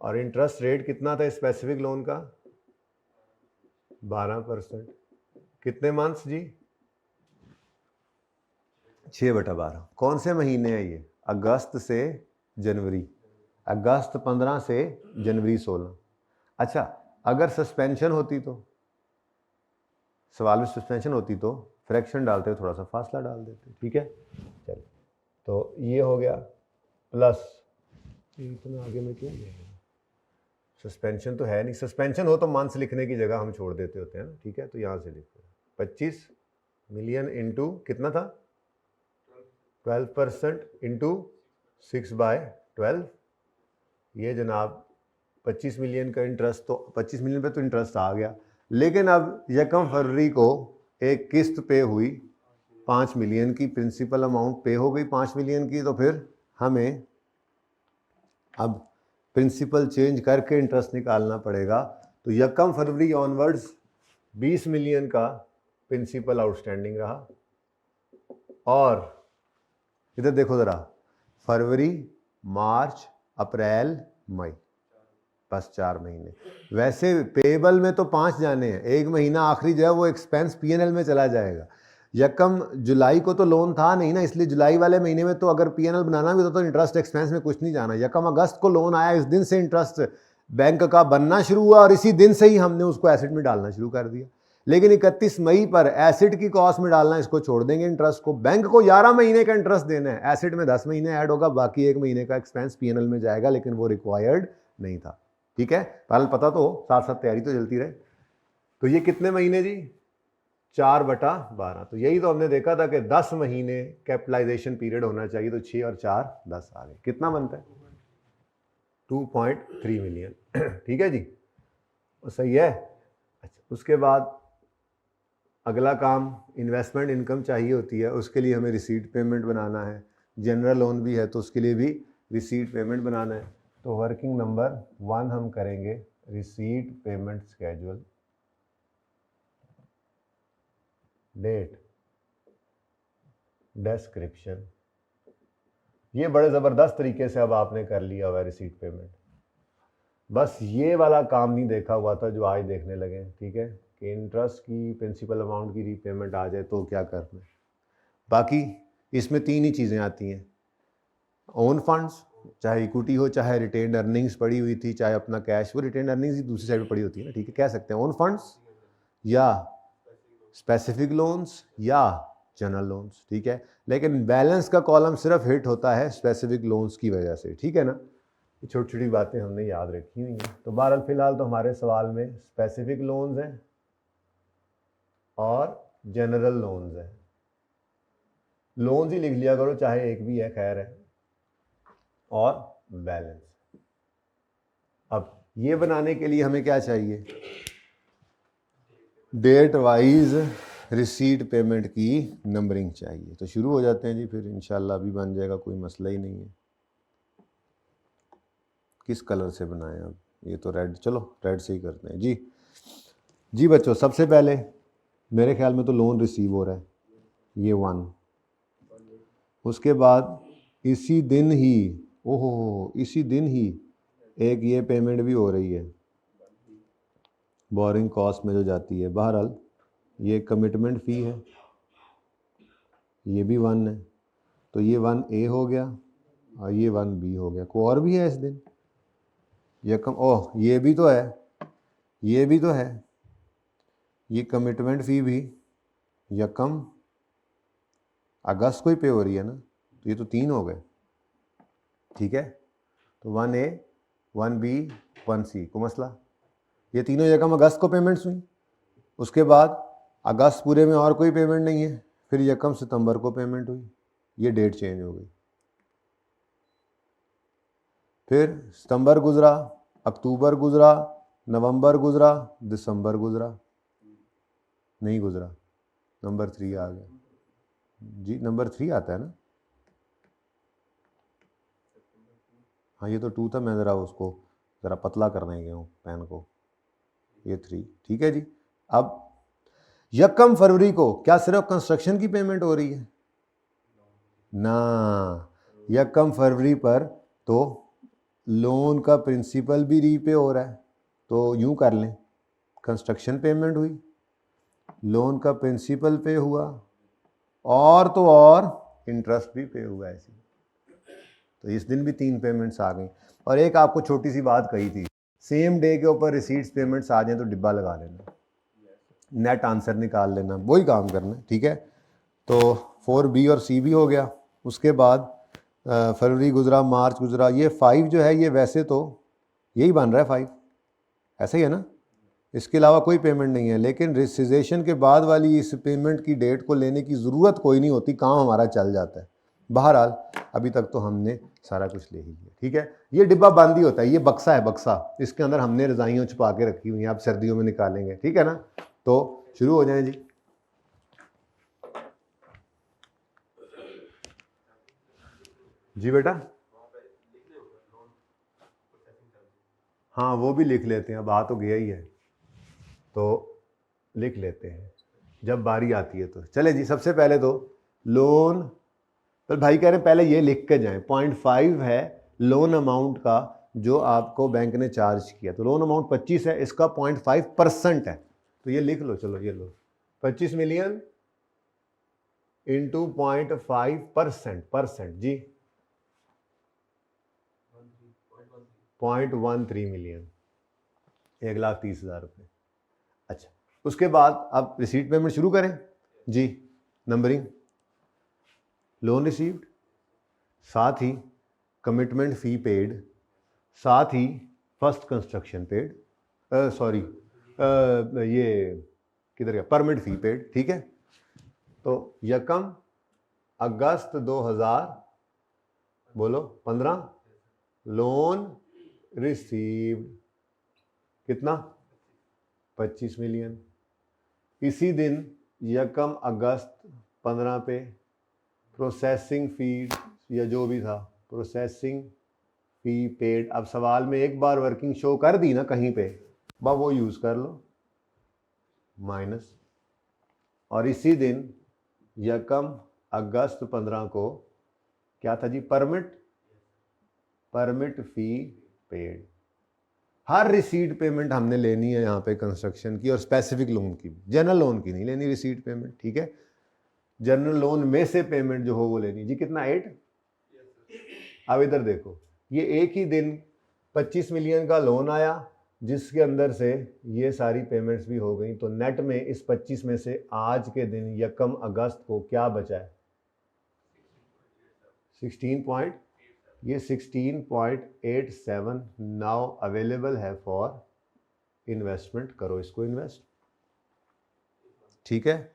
और इंटरेस्ट रेट कितना था स्पेसिफिक लोन का, 12%। कितने मंथ्स जी, 6/12। कौन से महीने हैं ये, अगस्त से जनवरी, अगस्त 15 से जनवरी 16। अच्छा, अगर सस्पेंशन होती तो, सवाल में सस्पेंशन होती तो फ्रैक्शन डालते, थोड़ा सा फासला डाल देते, ठीक है। चलो, तो ये हो गया प्लस, इतना आगे में क्यों गया, सस्पेंशन तो है नहीं, सस्पेंशन हो तो मंथ्स लिखने की जगह हम छोड़ देते होते हैं ना, ठीक है। तो यहाँ से लिखो 25 मिलियन इंटू कितना था 12% इंटू 6/12, ये जनाब 25 मिलियन का इंटरेस्ट, तो 25 मिलियन पे तो इंटरेस्ट आ गया। लेकिन अब यकम फरवरी को एक किस्त पे हुई 5 मिलियन की, प्रिंसिपल अमाउंट पे हो गई 5 मिलियन की, तो फिर हमें अब प्रिंसिपल चेंज करके इंटरेस्ट निकालना पड़ेगा। तो यकम फरवरी ऑनवर्ड्स 20 मिलियन का प्रिंसिपल आउटस्टैंडिंग रहा। और इधर देखो ज़रा, फरवरी, मार्च, अप्रैल, मई, बस 4 महीने। वैसे पेबल में तो 5 जाने हैं, एक महीना आखिरी जो है वो एक्सपेंस पीएनएल में चला जाएगा। यकम जुलाई को तो लोन था नहीं ना, इसलिए जुलाई वाले महीने में तो अगर पीएनएल बनाना भी तो इंटरेस्ट एक्सपेंस में कुछ नहीं जाना। यकम अगस्त को लोन आया, इस दिन से इंटरेस्ट बैंक का बनना शुरू हुआ और इसी दिन से ही हमने उसको एसेट में डालना शुरू कर दिया। लेकिन 31 मई पर एसेट की कॉस्ट में डालना, इसको छोड़ देंगे इंटरेस्ट को। बैंक को 11 महीने का इंटरेस्ट देना है, एसेट में 10 महीने ऐड होगा, बाकी 1 महीने का एक्सपेंस पीएनएल में जाएगा, लेकिन वो रिक्वायर्ड नहीं था, ठीक है। पहले पता तो हो, साथ साथ तैयारी तो चलती रहे। तो ये कितने महीने जी, 4/12। तो यही तो हमने देखा था कि 10 महीने कैपिटलाइजेशन पीरियड होना चाहिए, तो 6 और 4 10 आ गए। कितना बनता है 2.3 मिलियन, ठीक है जी, वो सही है। अच्छा, उसके बाद अगला काम इन्वेस्टमेंट इनकम चाहिए होती है, उसके लिए हमें रिसीट पेमेंट बनाना है। जनरल लोन भी है तो उसके लिए भी रिसीट पेमेंट बनाना है। तो वर्किंग नंबर 1 हम करेंगे receipt payment schedule, date, description. ये बड़े ज़बरदस्त तरीके से अब आपने कर लिया हुआ है रिसीट पेमेंट। बस ये वाला काम नहीं देखा हुआ था जो आज देखने लगे, ठीक है, कि इंटरेस्ट की प्रिंसिपल अमाउंट की रीपेमेंट आ जाए तो क्या करना है। बाकी इसमें 3 ही चीज़ें आती हैं, ओन फंड्स, चाहे इक्विटी हो, चाहे रिटेन्ड अर्निंग्स पड़ी हुई थी, चाहे अपना कैश, वो रिटेन्ड अर्निंग्स ही दूसरी साइड पर पड़ी होती है ना, ठीक है, कह सकते हैं ओन फंड्स या स्पेसिफिक लोन्स या जनरल लोन्स, ठीक है। लेकिन बैलेंस का कॉलम सिर्फ हिट होता है स्पेसिफिक लोन्स की वजह से, ठीक है ना। ये छोटी छोटी बातें हमने याद रखी हुई हैं। तो बहरहाल फिलहाल तो हमारे सवाल में स्पेसिफिक लोन्स हैं और जनरल लोन्स हैं। लोन्स ही लिख लिया करो, चाहे एक भी है, खैर है, और बैलेंस। अब ये बनाने के लिए हमें क्या चाहिए, डेट वाइज रिसीट पेमेंट की नंबरिंग चाहिए। तो शुरू हो जाते हैं जी, फिर इंशाल्लाह अभी बन जाएगा, कोई मसला ही नहीं है। किस कलर से बनाएं अब, ये तो रेड, चलो रेड से ही करते हैं जी। जी बच्चों, सबसे पहले मेरे ख्याल में तो लोन रिसीव हो रहा है, ये 1। उसके बाद इसी दिन ही, ओहो, इसी दिन ही एक ये पेमेंट भी हो रही है, बोरिंग कॉस्ट में जो जाती है। बहरहाल ये कमिटमेंट फ़ी है, ये भी 1 है, तो ये 1A हो गया और ये 1B हो गया। कोई और भी है इस दिन, यकम, ओह ये भी तो है, ये भी तो है, ये कमिटमेंट फ़ी भी यकम अगस्त को ही पे हो रही है ना, तो ये तो 3 हो गए, ठीक है। तो 1A 1B 1C को मसला, ये तीनों यकम अगस्त को पेमेंट्स हुई। उसके बाद अगस्त पूरे में और कोई पेमेंट नहीं है, फिर यकम सितंबर को पेमेंट हुई, ये डेट चेंज हो गई। फिर सितंबर गुजरा, अक्टूबर गुजरा, नवंबर गुजरा, दिसंबर गुजरा, नहीं गुजरा, नंबर 3 आ गया जी, नंबर 3 आता है ना, हाँ ये तो 2 था, मैं ज़रा उसको ज़रा पतला करने गया हूँ पेन को, ये 3, ठीक है जी। अब यकम फरवरी को क्या सिर्फ कंस्ट्रक्शन की पेमेंट हो रही है ना, यकम फरवरी पर तो लोन का प्रिंसिपल भी रीपे हो रहा है। तो यूं कर लें, कंस्ट्रक्शन पेमेंट हुई, लोन का प्रिंसिपल पे हुआ, और तो और इंटरेस्ट भी पे हुआ ऐसे। तो इस दिन भी 3 पेमेंट्स आ गई। और एक आपको छोटी सी बात कही थी, सेम डे के ऊपर रिसीट्स पेमेंट्स आ जाए तो डिब्बा लगा लेना, नेट आंसर निकाल लेना, वही काम करना, ठीक है। तो 4B और C भी हो गया। उसके बाद फरवरी गुजरा, मार्च गुजरा, ये 5 जो है ये वैसे तो यही बन रहा है 5, ऐसा ही है ना, इसके अलावा कोई पेमेंट नहीं है। लेकिन रिसिजेशन के बाद वाली इस पेमेंट की डेट को लेने की ज़रूरत कोई नहीं होती, काम हमारा चल जाता है। बहरहाल अभी तक तो हमने सारा कुछ ले ही लिया, ठीक है। ये डिब्बा बंद ही होता है, ये बक्सा है, बक्सा, इसके अंदर हमने रजाइयों छुपा के रखी हुई हैं, आप सर्दियों में निकालेंगे, ठीक है ना। तो शुरू हो जाए जी। जी बेटा, हाँ वो भी लिख लेते हैं, अब आ तो गया ही है तो लिख लेते हैं जब बारी आती है तो। चले जी, सबसे पहले तो लोन, तो भाई कह रहे हैं पहले ये लिख के जाएं, 0.5 है लोन अमाउंट का जो आपको बैंक ने चार्ज किया। तो लोन अमाउंट 25 है, इसका 0.5% है, तो ये लिख लो। चलो ये लो, 25 मिलियन इंटू 0.5% जी 0.13 मिलियन, 1,30,000 रुपये। अच्छा, उसके बाद अब रिसीट पेमेंट शुरू करें जी। नंबरिंग, लोन रिसीव्ड, साथ ही कमिटमेंट फ़ी पेड, साथ ही फर्स्ट कंस्ट्रक्शन पेड, सॉरी ये किधर गया, परमिट फ़ी पेड, ठीक है। तो यकम अगस्त 2015 लोन रिसीव्ड कितना, 25 मिलियन। इसी दिन यकम अगस्त 15 पे प्रोसेसिंग फ़ी या जो भी था, प्रोसेसिंग फ़ी पेड। अब सवाल में एक बार वर्किंग शो कर दी ना कहीं पे, बस वो यूज़ कर लो, माइनस। और इसी दिन यकम अगस्त 15 को क्या था जी, परमिट फ़ी पेड। हर रिसीट पेमेंट हमने लेनी है यहाँ पे कंस्ट्रक्शन की, और स्पेसिफिक लोन की भी, जनरल लोन की नहीं लेनी रिसीट पेमेंट, ठीक है। जनरल लोन में से पेमेंट जो हो वो लेनी जी। कितना, 8। अब इधर देखो, ये एक ही दिन 25 मिलियन का लोन आया जिसके अंदर से ये सारी पेमेंट्स भी हो गई। तो नेट में इस 25 में से आज के दिन यकम अगस्त को क्या बचा है, 16.87 नाउ अवेलेबल है फॉर इन्वेस्टमेंट। करो इसको इन्वेस्ट, ठीक है।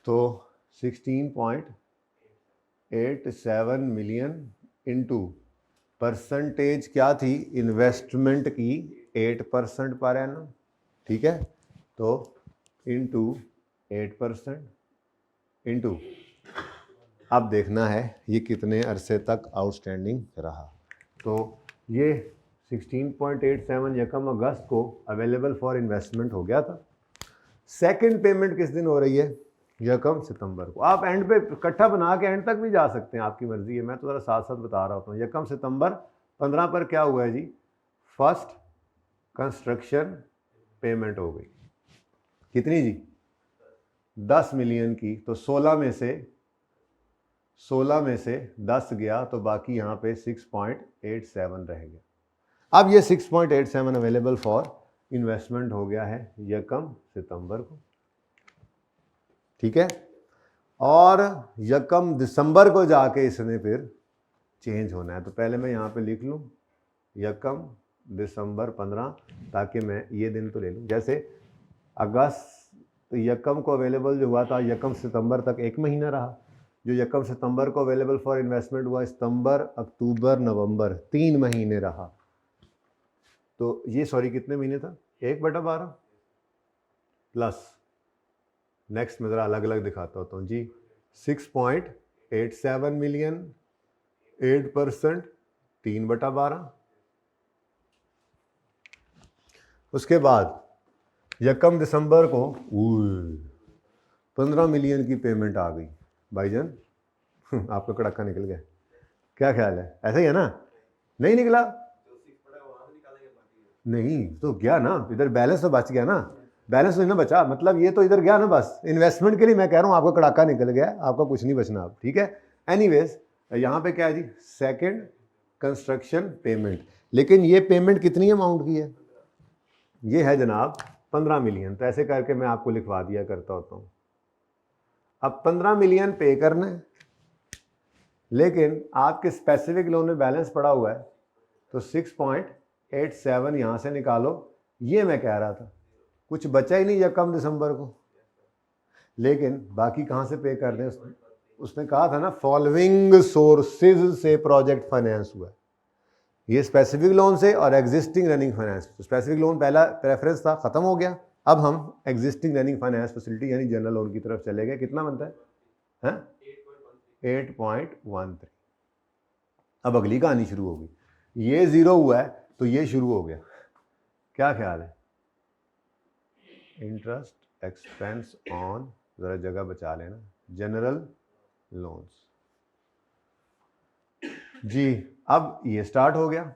तो 16.87 मिलियन इंटू परसेंटेज क्या थी इन्वेस्टमेंट की, 8% पर एनम, ठीक है। तो इंटू 8% इंटू, अब देखना है ये कितने अरसे तक आउटस्टैंडिंग रहा। तो ये 16.87 यकम अगस्त को अवेलेबल फॉर इन्वेस्टमेंट हो गया था। सेकंड पेमेंट किस दिन हो रही है, यकम सितंबर को। आप एंड पे इकट्ठा बना के एंड तक भी जा सकते हैं, आपकी मर्जी है, मैं तो ज़रा साथ साथ बता रहा होता हूँ। यकम सितंबर 15 पर क्या हुआ है जी, फर्स्ट कंस्ट्रक्शन पेमेंट हो गई। कितनी जी, 10 मिलियन की। तो 16 में से 10 गया तो बाकी यहाँ पे 6.87 रह गया। अब ये 6.87 अवेलेबल फॉर इन्वेस्टमेंट हो गया है यकम सितंबर को, ठीक है। और यकम दिसंबर को जाके इसने फिर चेंज होना है। तो पहले मैं यहाँ पे लिख लूँ यकम दिसंबर 15, ताकि मैं ये दिन तो ले लूँ। जैसे अगस्त तो यकम को अवेलेबल जो हुआ था यकम सितंबर तक 1 महीना रहा, जो यकम सितंबर को अवेलेबल फॉर इन्वेस्टमेंट हुआ सितंबर अक्टूबर नवंबर 3 महीने रहा। तो ये सॉरी कितने महीने था, 1/12 प्लस, नेक्स्ट में ज़रा अलग अलग दिखाता होता हूँ जी, 6.87 मिलियन 8% 3/12। उसके बाद यकम दिसंबर को 15 मिलियन की पेमेंट आ गई। भाईजान आपका कड़ाका निकल गया, क्या ख्याल है, ऐसा ही है ना, नहीं निकला, नहीं तो गया ना, इधर बैलेंस तो बच गया ना, बैलेंस तो ना बचा, मतलब ये तो इधर गया ना, बस इन्वेस्टमेंट के लिए मैं कह रहा हूँ आपका कड़ाका निकल गया, आपका कुछ नहीं बचना अब, ठीक है। एनीवेज यहाँ पे क्या है जी, सेकंड कंस्ट्रक्शन पेमेंट। लेकिन ये पेमेंट कितनी अमाउंट की है, ये है जनाब 15 मिलियन। तो ऐसे करके मैं आपको लिखवा दिया करता होता हूँ। अब 15 मिलियन पे करना है, लेकिन आपके स्पेसिफिक लोन में बैलेंस पड़ा हुआ है, तो 6.87 यहाँ से निकालो। ये मैं कह रहा था, कुछ बचा ही नहीं 1 दिसंबर को, लेकिन बाकी कहाँ से पे कर दें? उसने कहा था ना फॉलोइंग सोर्सेज से प्रोजेक्ट फाइनेंस हुआ है, ये स्पेसिफिक लोन से और एग्जिस्टिंग रनिंग फाइनेंस। तो स्पेसिफिक लोन पहला प्रेफरेंस था, खत्म हो गया। अब हम एग्जिस्टिंग रनिंग फाइनेंस फैसिलिटी यानी जनरल लोन की तरफ चले गए। कितना बनता है? 8.13। अब अगली कहानी शुरू होगी। ये जीरो हुआ है तो ये शुरू हो गया। क्या ख्याल है? इंटरेस्ट एक्सपेंस ऑन, जरा जगह बचा लेना, जनरल लोन्स। जी अब ये स्टार्ट हो गया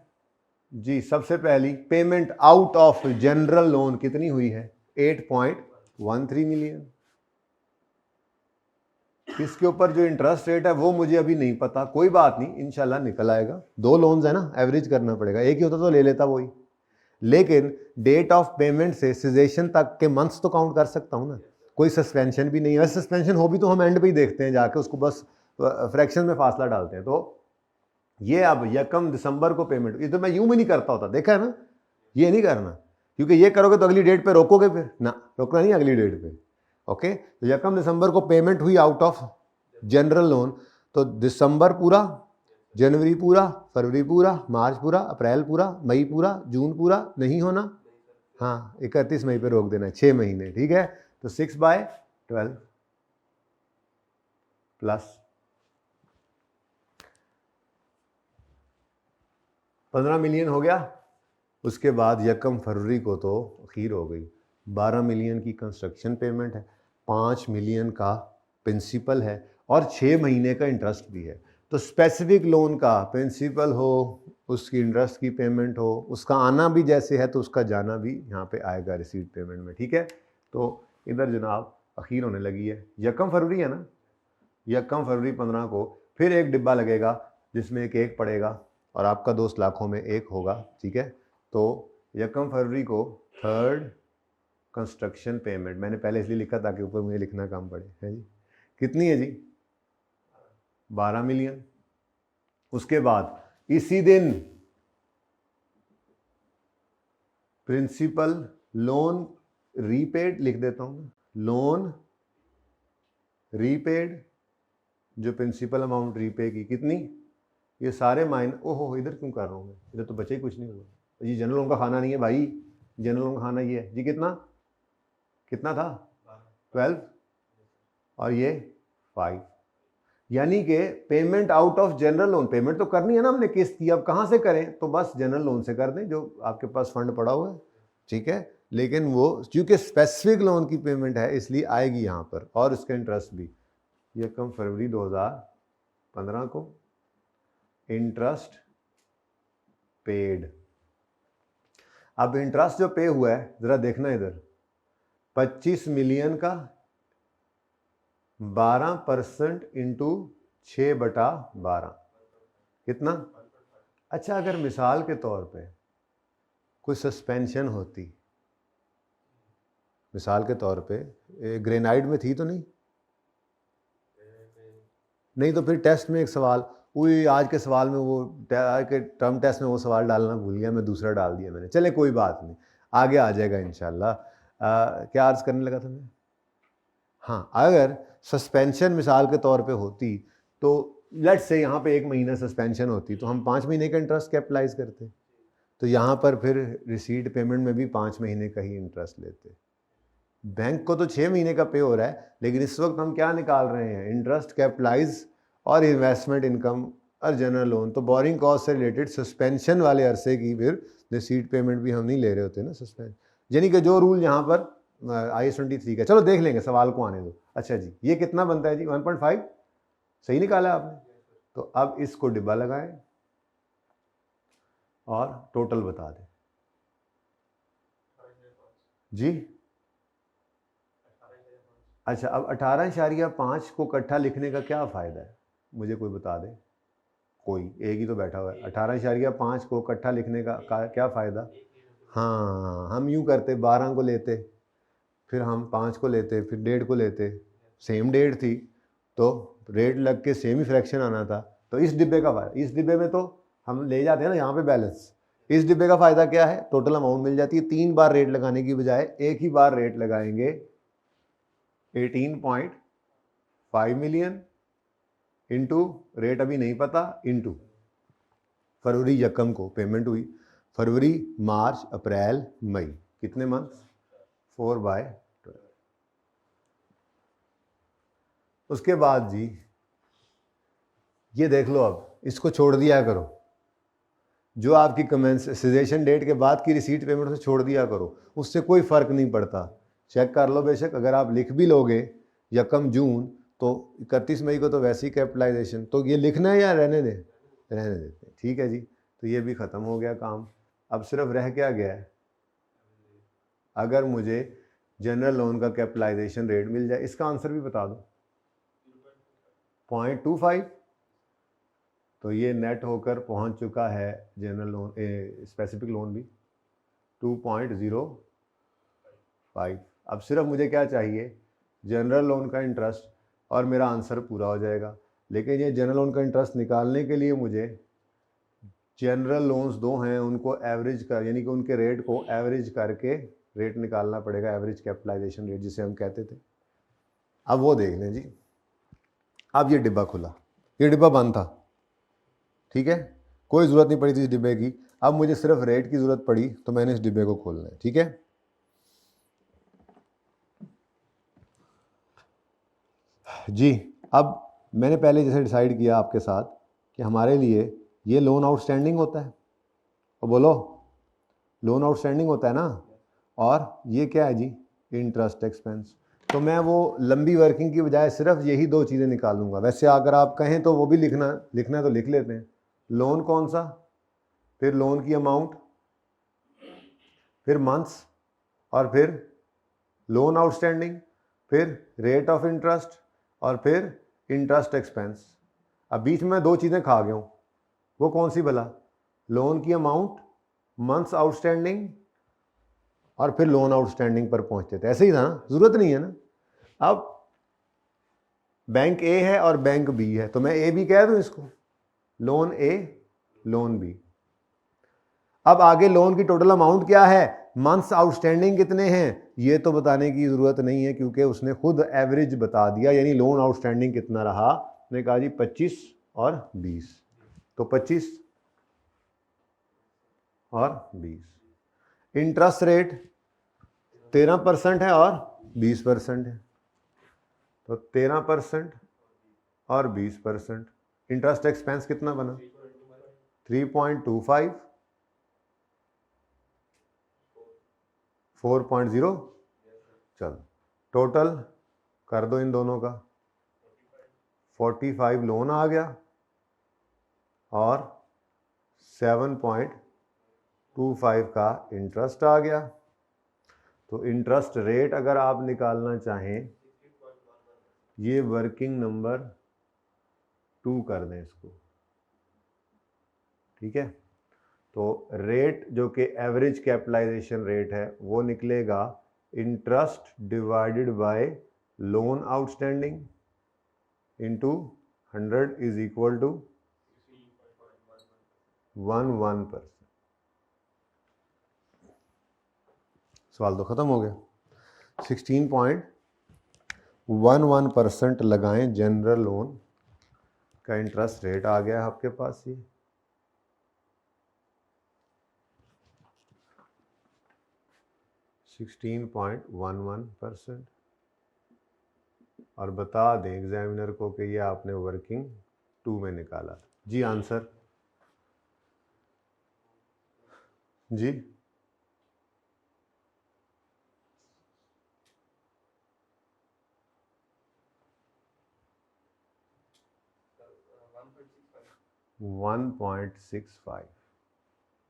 जी। सबसे पहली payment out of general loan कितनी हुई है? 8.13 मिलियन। इसके ऊपर जो इंटरेस्ट रेट है वो मुझे अभी नहीं पता, कोई बात नहीं, इंशाल्लाह निकल आएगा। 2 लोन्स है ना, एवरेज करना पड़ेगा, एक ही होता तो ले लेता वही। लेकिन डेट ऑफ पेमेंट से सिजेशन तक के मंथ्स तो काउंट कर सकता हूं ना, कोई सस्पेंशन भी नहीं है। सस्पेंशन हो भी तो हम एंड पे ही देखते हैं जाके, उसको बस फ्रैक्शन में फासला डालते हैं। तो ये अब 1 दिसंबर को पेमेंट, ये तो मैं यूं भी नहीं करता होता, देखा है ना, ये नहीं करना, क्योंकि ये करोगे तो अगली डेट पे रोकोगे, फिर ना रोकना नहीं अगली डेट पे। ओके, तो 1 दिसंबर को पेमेंट हुई आउट ऑफ जनरल लोन, तो दिसंबर पूरा, जनवरी पूरा, फरवरी पूरा, मार्च पूरा, अप्रैल पूरा, मई पूरा, जून पूरा नहीं होना। हाँ 31 मई पे रोक देना है, 6 महीने, ठीक है। तो 6/12 प्लस 15 मिलियन हो गया। उसके बाद 1 फरवरी को तो अखीर हो गई। 12 मिलियन की कंस्ट्रक्शन पेमेंट है, 5 मिलियन का प्रिंसिपल है और 6 महीने का इंटरेस्ट भी है। तो स्पेसिफिक लोन का प्रिंसिपल हो, उसकी इंटरेस्ट की पेमेंट हो, उसका आना भी जैसे है तो उसका जाना भी यहाँ पे आएगा रिसीट पेमेंट में, ठीक है। तो इधर जनाब अखीर होने लगी है। 1 फरवरी है ना, 1 फरवरी 15 को फिर एक डिब्बा लगेगा जिसमें एक पड़ेगा और आपका दोस्त लाखों में एक होगा, ठीक है। तो 1 फरवरी को थर्ड कंस्ट्रक्शन पेमेंट, मैंने पहले इसलिए लिखा ताकि ऊपर मुझे लिखना काम पड़े, है जी। कितनी है जी? 12 मिलियन। उसके बाद इसी दिन प्रिंसिपल लोन रीपेड लिख देता हूं, लोन रीपेड, जो प्रिंसिपल अमाउंट रीपे की कितनी, ये सारे माइन, ओहो इधर क्यों कर रहा हूँ मैं, इधर तो बचे ही कुछ नहीं हुआ जी। जनरल लोन का खाना नहीं है भाई, जनरल लोन का खाना ये है जी। कितना था? 12 और ये 5, यानी कि payment out of general loan. Payment तो करनी है ना हमने किस्त की, अब कहाँ से करें? तो बस जनरल लोन से कर दें जो आपके पास फंड पड़ा हुआ है, ठीक है। लेकिन वो क्योंकि स्पेसिफिक लोन की पेमेंट है इसलिए आएगी यहाँ पर, और उसका इंटरेस्ट भी। 1 फरवरी 2015 को इंटरेस्ट पेड। अब इंटरेस्ट जो पे हुआ है जरा देखना इधर, 25 मिलियन का 12% इंटू 6/12 कितना? अच्छा, अगर मिसाल के तौर पे कोई सस्पेंशन होती, मिसाल के तौर पे ग्रेनाइट में थी तो नहीं तो फिर टेस्ट में एक सवाल, वही आज के सवाल में वो आज के टर्म टेस्ट में वो सवाल डालना भूल गया मैं, दूसरा डाल दिया मैंने। चले कोई बात नहीं, आगे आ जाएगा इंशाल्लाह। क्या अर्ज करने लगा था मैं? हाँ, अगर सस्पेंशन मिसाल के तौर पे होती तो लेट्स से यहाँ पे 1 महीना सस्पेंशन होती तो हम 5 महीने का इंटरेस्ट कैपिटलाइज करते, तो यहाँ पर फिर रिसीट पेमेंट में भी 5 महीने का ही इंटरेस्ट लेते। बैंक को तो 6 महीने का पे हो रहा है, लेकिन इस वक्त हम क्या निकाल रहे हैं? इंटरेस्ट कैपिटलाइज और इन्वेस्टमेंट इनकम और जनरल लोन। तो बोरिंग कॉस्ट से रिलेटेड सस्पेंशन वाले अरसे की फिर रिसीट पेमेंट भी हम नहीं ले रहे होते ना सस्पेंड, यानी कि जो रूल यहाँ पर IAS 23 का, चलो देख लेंगे, सवाल को आने दो। अच्छा जी, ये कितना बनता है जी? 1.5 सही निकाला आपने। तो अब इसको डिब्बा लगाएं और टोटल बता दें जी। अच्छा, अब 18.5 को इकट्ठा लिखने का क्या फ़ायदा है? मुझे कोई बता दे, कोई एक ही तो बैठा हुआ है। 18.5 को इकट्ठा लिखने का क्या फ़ायदा? हाँ, हम यूँ करते, 12 को लेते, फिर हम 5 को लेते, फिर 1.5 को लेते, सेम डेट थी तो रेट लग के सेम ही फ्रैक्शन आना था, तो इस डिब्बे का फायदा, इस डिब्बे में तो हम ले जाते हैं ना यहाँ पे बैलेंस, इस डिब्बे का फायदा क्या है, टोटल अमाउंट मिल जाती है। 3 बार रेट लगाने की बजाय एक ही बार रेट लगाएंगे 18.5 मिलियन इंटू रेट अभी नहीं पता, इंटू फरवरी यकम को पेमेंट हुई, फरवरी मार्च अप्रैल मई, कितने मंथ्स, 4/12। उसके बाद जी ये देख लो, अब इसको छोड़ दिया करो, जो आपकी कमेंसेशन डेट के बाद की रिसीट पेमेंट से छोड़ दिया करो, उससे कोई फ़र्क नहीं पड़ता। चेक कर लो, बेशक अगर आप लिख भी लोगे यकम जून तो 31 मई को तो वैसे ही कैपिटलाइजेशन, तो ये लिखना है या रहने दें, रहने देते हैं, ठीक है जी। तो ये भी ख़त्म हो गया काम। अब सिर्फ रह क्या गया है, अगर मुझे जनरल लोन का कैपिटलाइजेशन रेट मिल जाए, इसका आंसर भी बता दो, 0.25, तो ये नेट होकर पहुंच चुका है जनरल लोन, स्पेसिफिक लोन भी 2.05। अब सिर्फ मुझे क्या चाहिए, जनरल लोन का इंटरेस्ट, और मेरा आंसर पूरा हो जाएगा। लेकिन ये जनरल लोन का इंटरेस्ट निकालने के लिए मुझे जनरल लोन्स दो हैं उनको एवरेज कर, यानी कि उनके रेट को एवरेज करके रेट निकालना पड़ेगा, एवरेज कैपिटलाइजेशन रेट जिसे हम कहते थे। अब वो देख लें जी, अब ये डिब्बा खुला, ये डिब्बा बंद था, ठीक है, कोई ज़रूरत नहीं पड़ी थी इस डिब्बे की। अब मुझे सिर्फ रेट की ज़रूरत पड़ी तो मैंने इस डिब्बे को खोलना है, ठीक है। जी अब मैंने पहले जैसे डिसाइड किया आपके साथ कि हमारे लिए ये लोन आउटस्टैंडिंग होता है, और बोलो लोन आउटस्टैंडिंग होता है ना, और ये क्या है जी, इंटरेस्ट एक्सपेंस। तो मैं वो लंबी वर्किंग की बजाय सिर्फ यही दो चीज़ें निकालूंगा। वैसे अगर आप कहें तो वो भी लिखना है तो लिख लेते हैं, लोन कौन सा, फिर लोन की अमाउंट, फिर मंथ्स, और फिर लोन आउटस्टैंडिंग, फिर रेट ऑफ इंटरेस्ट, और फिर इंटरेस्ट एक्सपेंस। अब बीच में दो चीज़ें खा गया हूँ, वो कौन सी भला, लोन की अमाउंट, मंथ्स आउटस्टैंडिंग, और फिर लोन आउटस्टैंडिंग पर पहुंचते थे, ऐसे ही था ना, ज़रूरत नहीं है ना। अब बैंक ए है और बैंक बी है, तो मैं ए बी कह दूँ इसको, लोन ए लोन बी। अब आगे लोन की टोटल अमाउंट क्या है, मंथ्स आउटस्टैंडिंग कितने हैं, ये तो बताने की ज़रूरत नहीं है क्योंकि उसने खुद एवरेज बता दिया, यानी लोन आउटस्टैंडिंग कितना रहा, उसने कहा जी 25 और 20, तो 25 और 20। इंटरेस्ट रेट 13% है और 20% है, तो 13% और 20%। इंटरेस्ट एक्सपेंस कितना बना, 3.25, 4.0, चलो टोटल कर दो इन दोनों का, 45 लोन आ गया और 7.25 का इंटरेस्ट आ गया। तो इंटरेस्ट रेट अगर आप निकालना चाहें, ये वर्किंग नंबर 2 कर दें इसको, ठीक है। तो रेट जो कि एवरेज कैपिटलाइजेशन रेट है वो निकलेगा interest divided by loan outstanding into 100 is equal to 11%। सवाल तो ख़त्म हो गया। 16.11% लगाएं, जनरल लोन का इंटरेस्ट रेट आ गया आपके पास ये, %16.11, और बता दें एग्जामिनर को कि ये आपने वर्किंग 2 में निकाला जी। आंसर जी, $1.65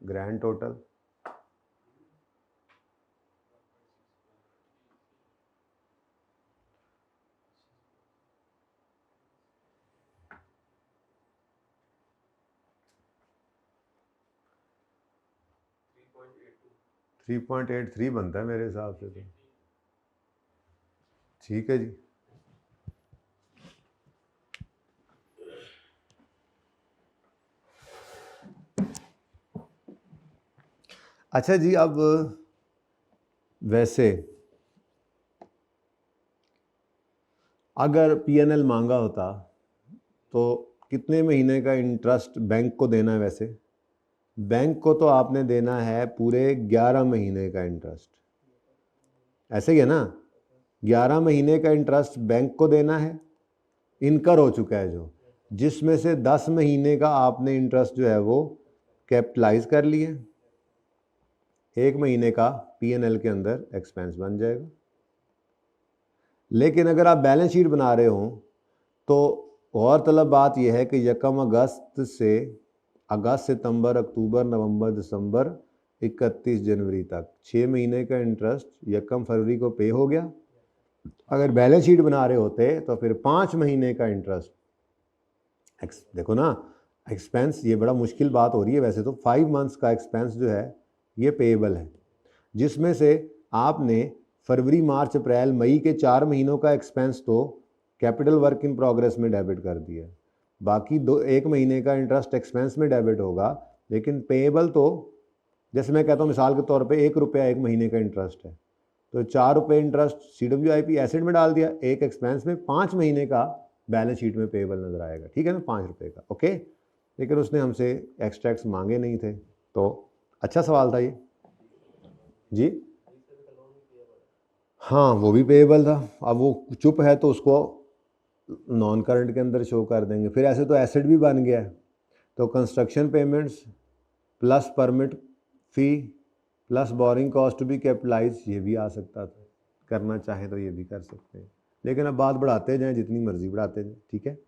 ग्रैंड टोटल, $3.83 बनता है मेरे हिसाब से तो, ठीक है जी। अच्छा जी, अब वैसे अगर पीएनएल मांगा होता तो कितने महीने का इंटरेस्ट बैंक को देना है? वैसे बैंक को तो आपने देना है पूरे 11 महीने का इंटरेस्ट, ऐसे ही है ना? 11 महीने का इंटरेस्ट बैंक को देना है, इनकर हो चुका है जो, जिसमें से 10 महीने का आपने इंटरेस्ट जो है वो कैपिटलाइज कर लिए, 1 महीने का पीएनएल के अंदर एक्सपेंस बन जाएगा। लेकिन अगर आप बैलेंस शीट बना रहे हो तो गौरतलब बात यह है कि यकम अगस्त से अगस्त, सितंबर, अक्टूबर, नवंबर, दिसंबर, 31 जनवरी तक 6 महीने का इंटरेस्ट यकम फरवरी को पे हो गया। अगर बैलेंस शीट बना रहे होते तो फिर 5 महीने का इंटरेस्ट, देखो ना एक्सपेंस, ये बड़ा मुश्किल बात हो रही है वैसे तो। 5 मंथ्स का एक्सपेंस जो है ये पेएबल है, जिसमें से आपने फरवरी, मार्च, अप्रैल, मई के 4 महीनों का एक्सपेंस तो कैपिटल वर्क इन प्रोग्रेस में डेबिट कर दिया, बाकी 1 महीने का इंटरेस्ट एक्सपेंस में डेबिट होगा। लेकिन पेएबल तो, जैसे मैं कहता हूँ मिसाल के तौर पे 1 रुपया 1 महीने का इंटरेस्ट है, तो 4 रुपये इंटरेस्ट CWIP एसेट में डाल दिया, 1 एक्सपेंस में, 5 महीने का बैलेंस शीट में पेएबल नजर आएगा, ठीक है ना, 5 रुपये का, ओके। लेकिन उसने हमसे एक्सट्रैक्ट्स मांगे नहीं थे, तो अच्छा सवाल था ये जी। हाँ, वो भी पेएबल था, अब वो चुप है तो उसको नॉन करंट के अंदर शो कर देंगे। फिर ऐसे तो एसेट भी बन गया है, तो construction payments plus permit fee plus borrowing cost to be capitalize, ये भी आ सकता था, करना चाहे तो ये भी कर सकते हैं। लेकिन अब बात बढ़ाते जाएं, जितनी मर्जी बढ़ाते जाएं, ठीक है।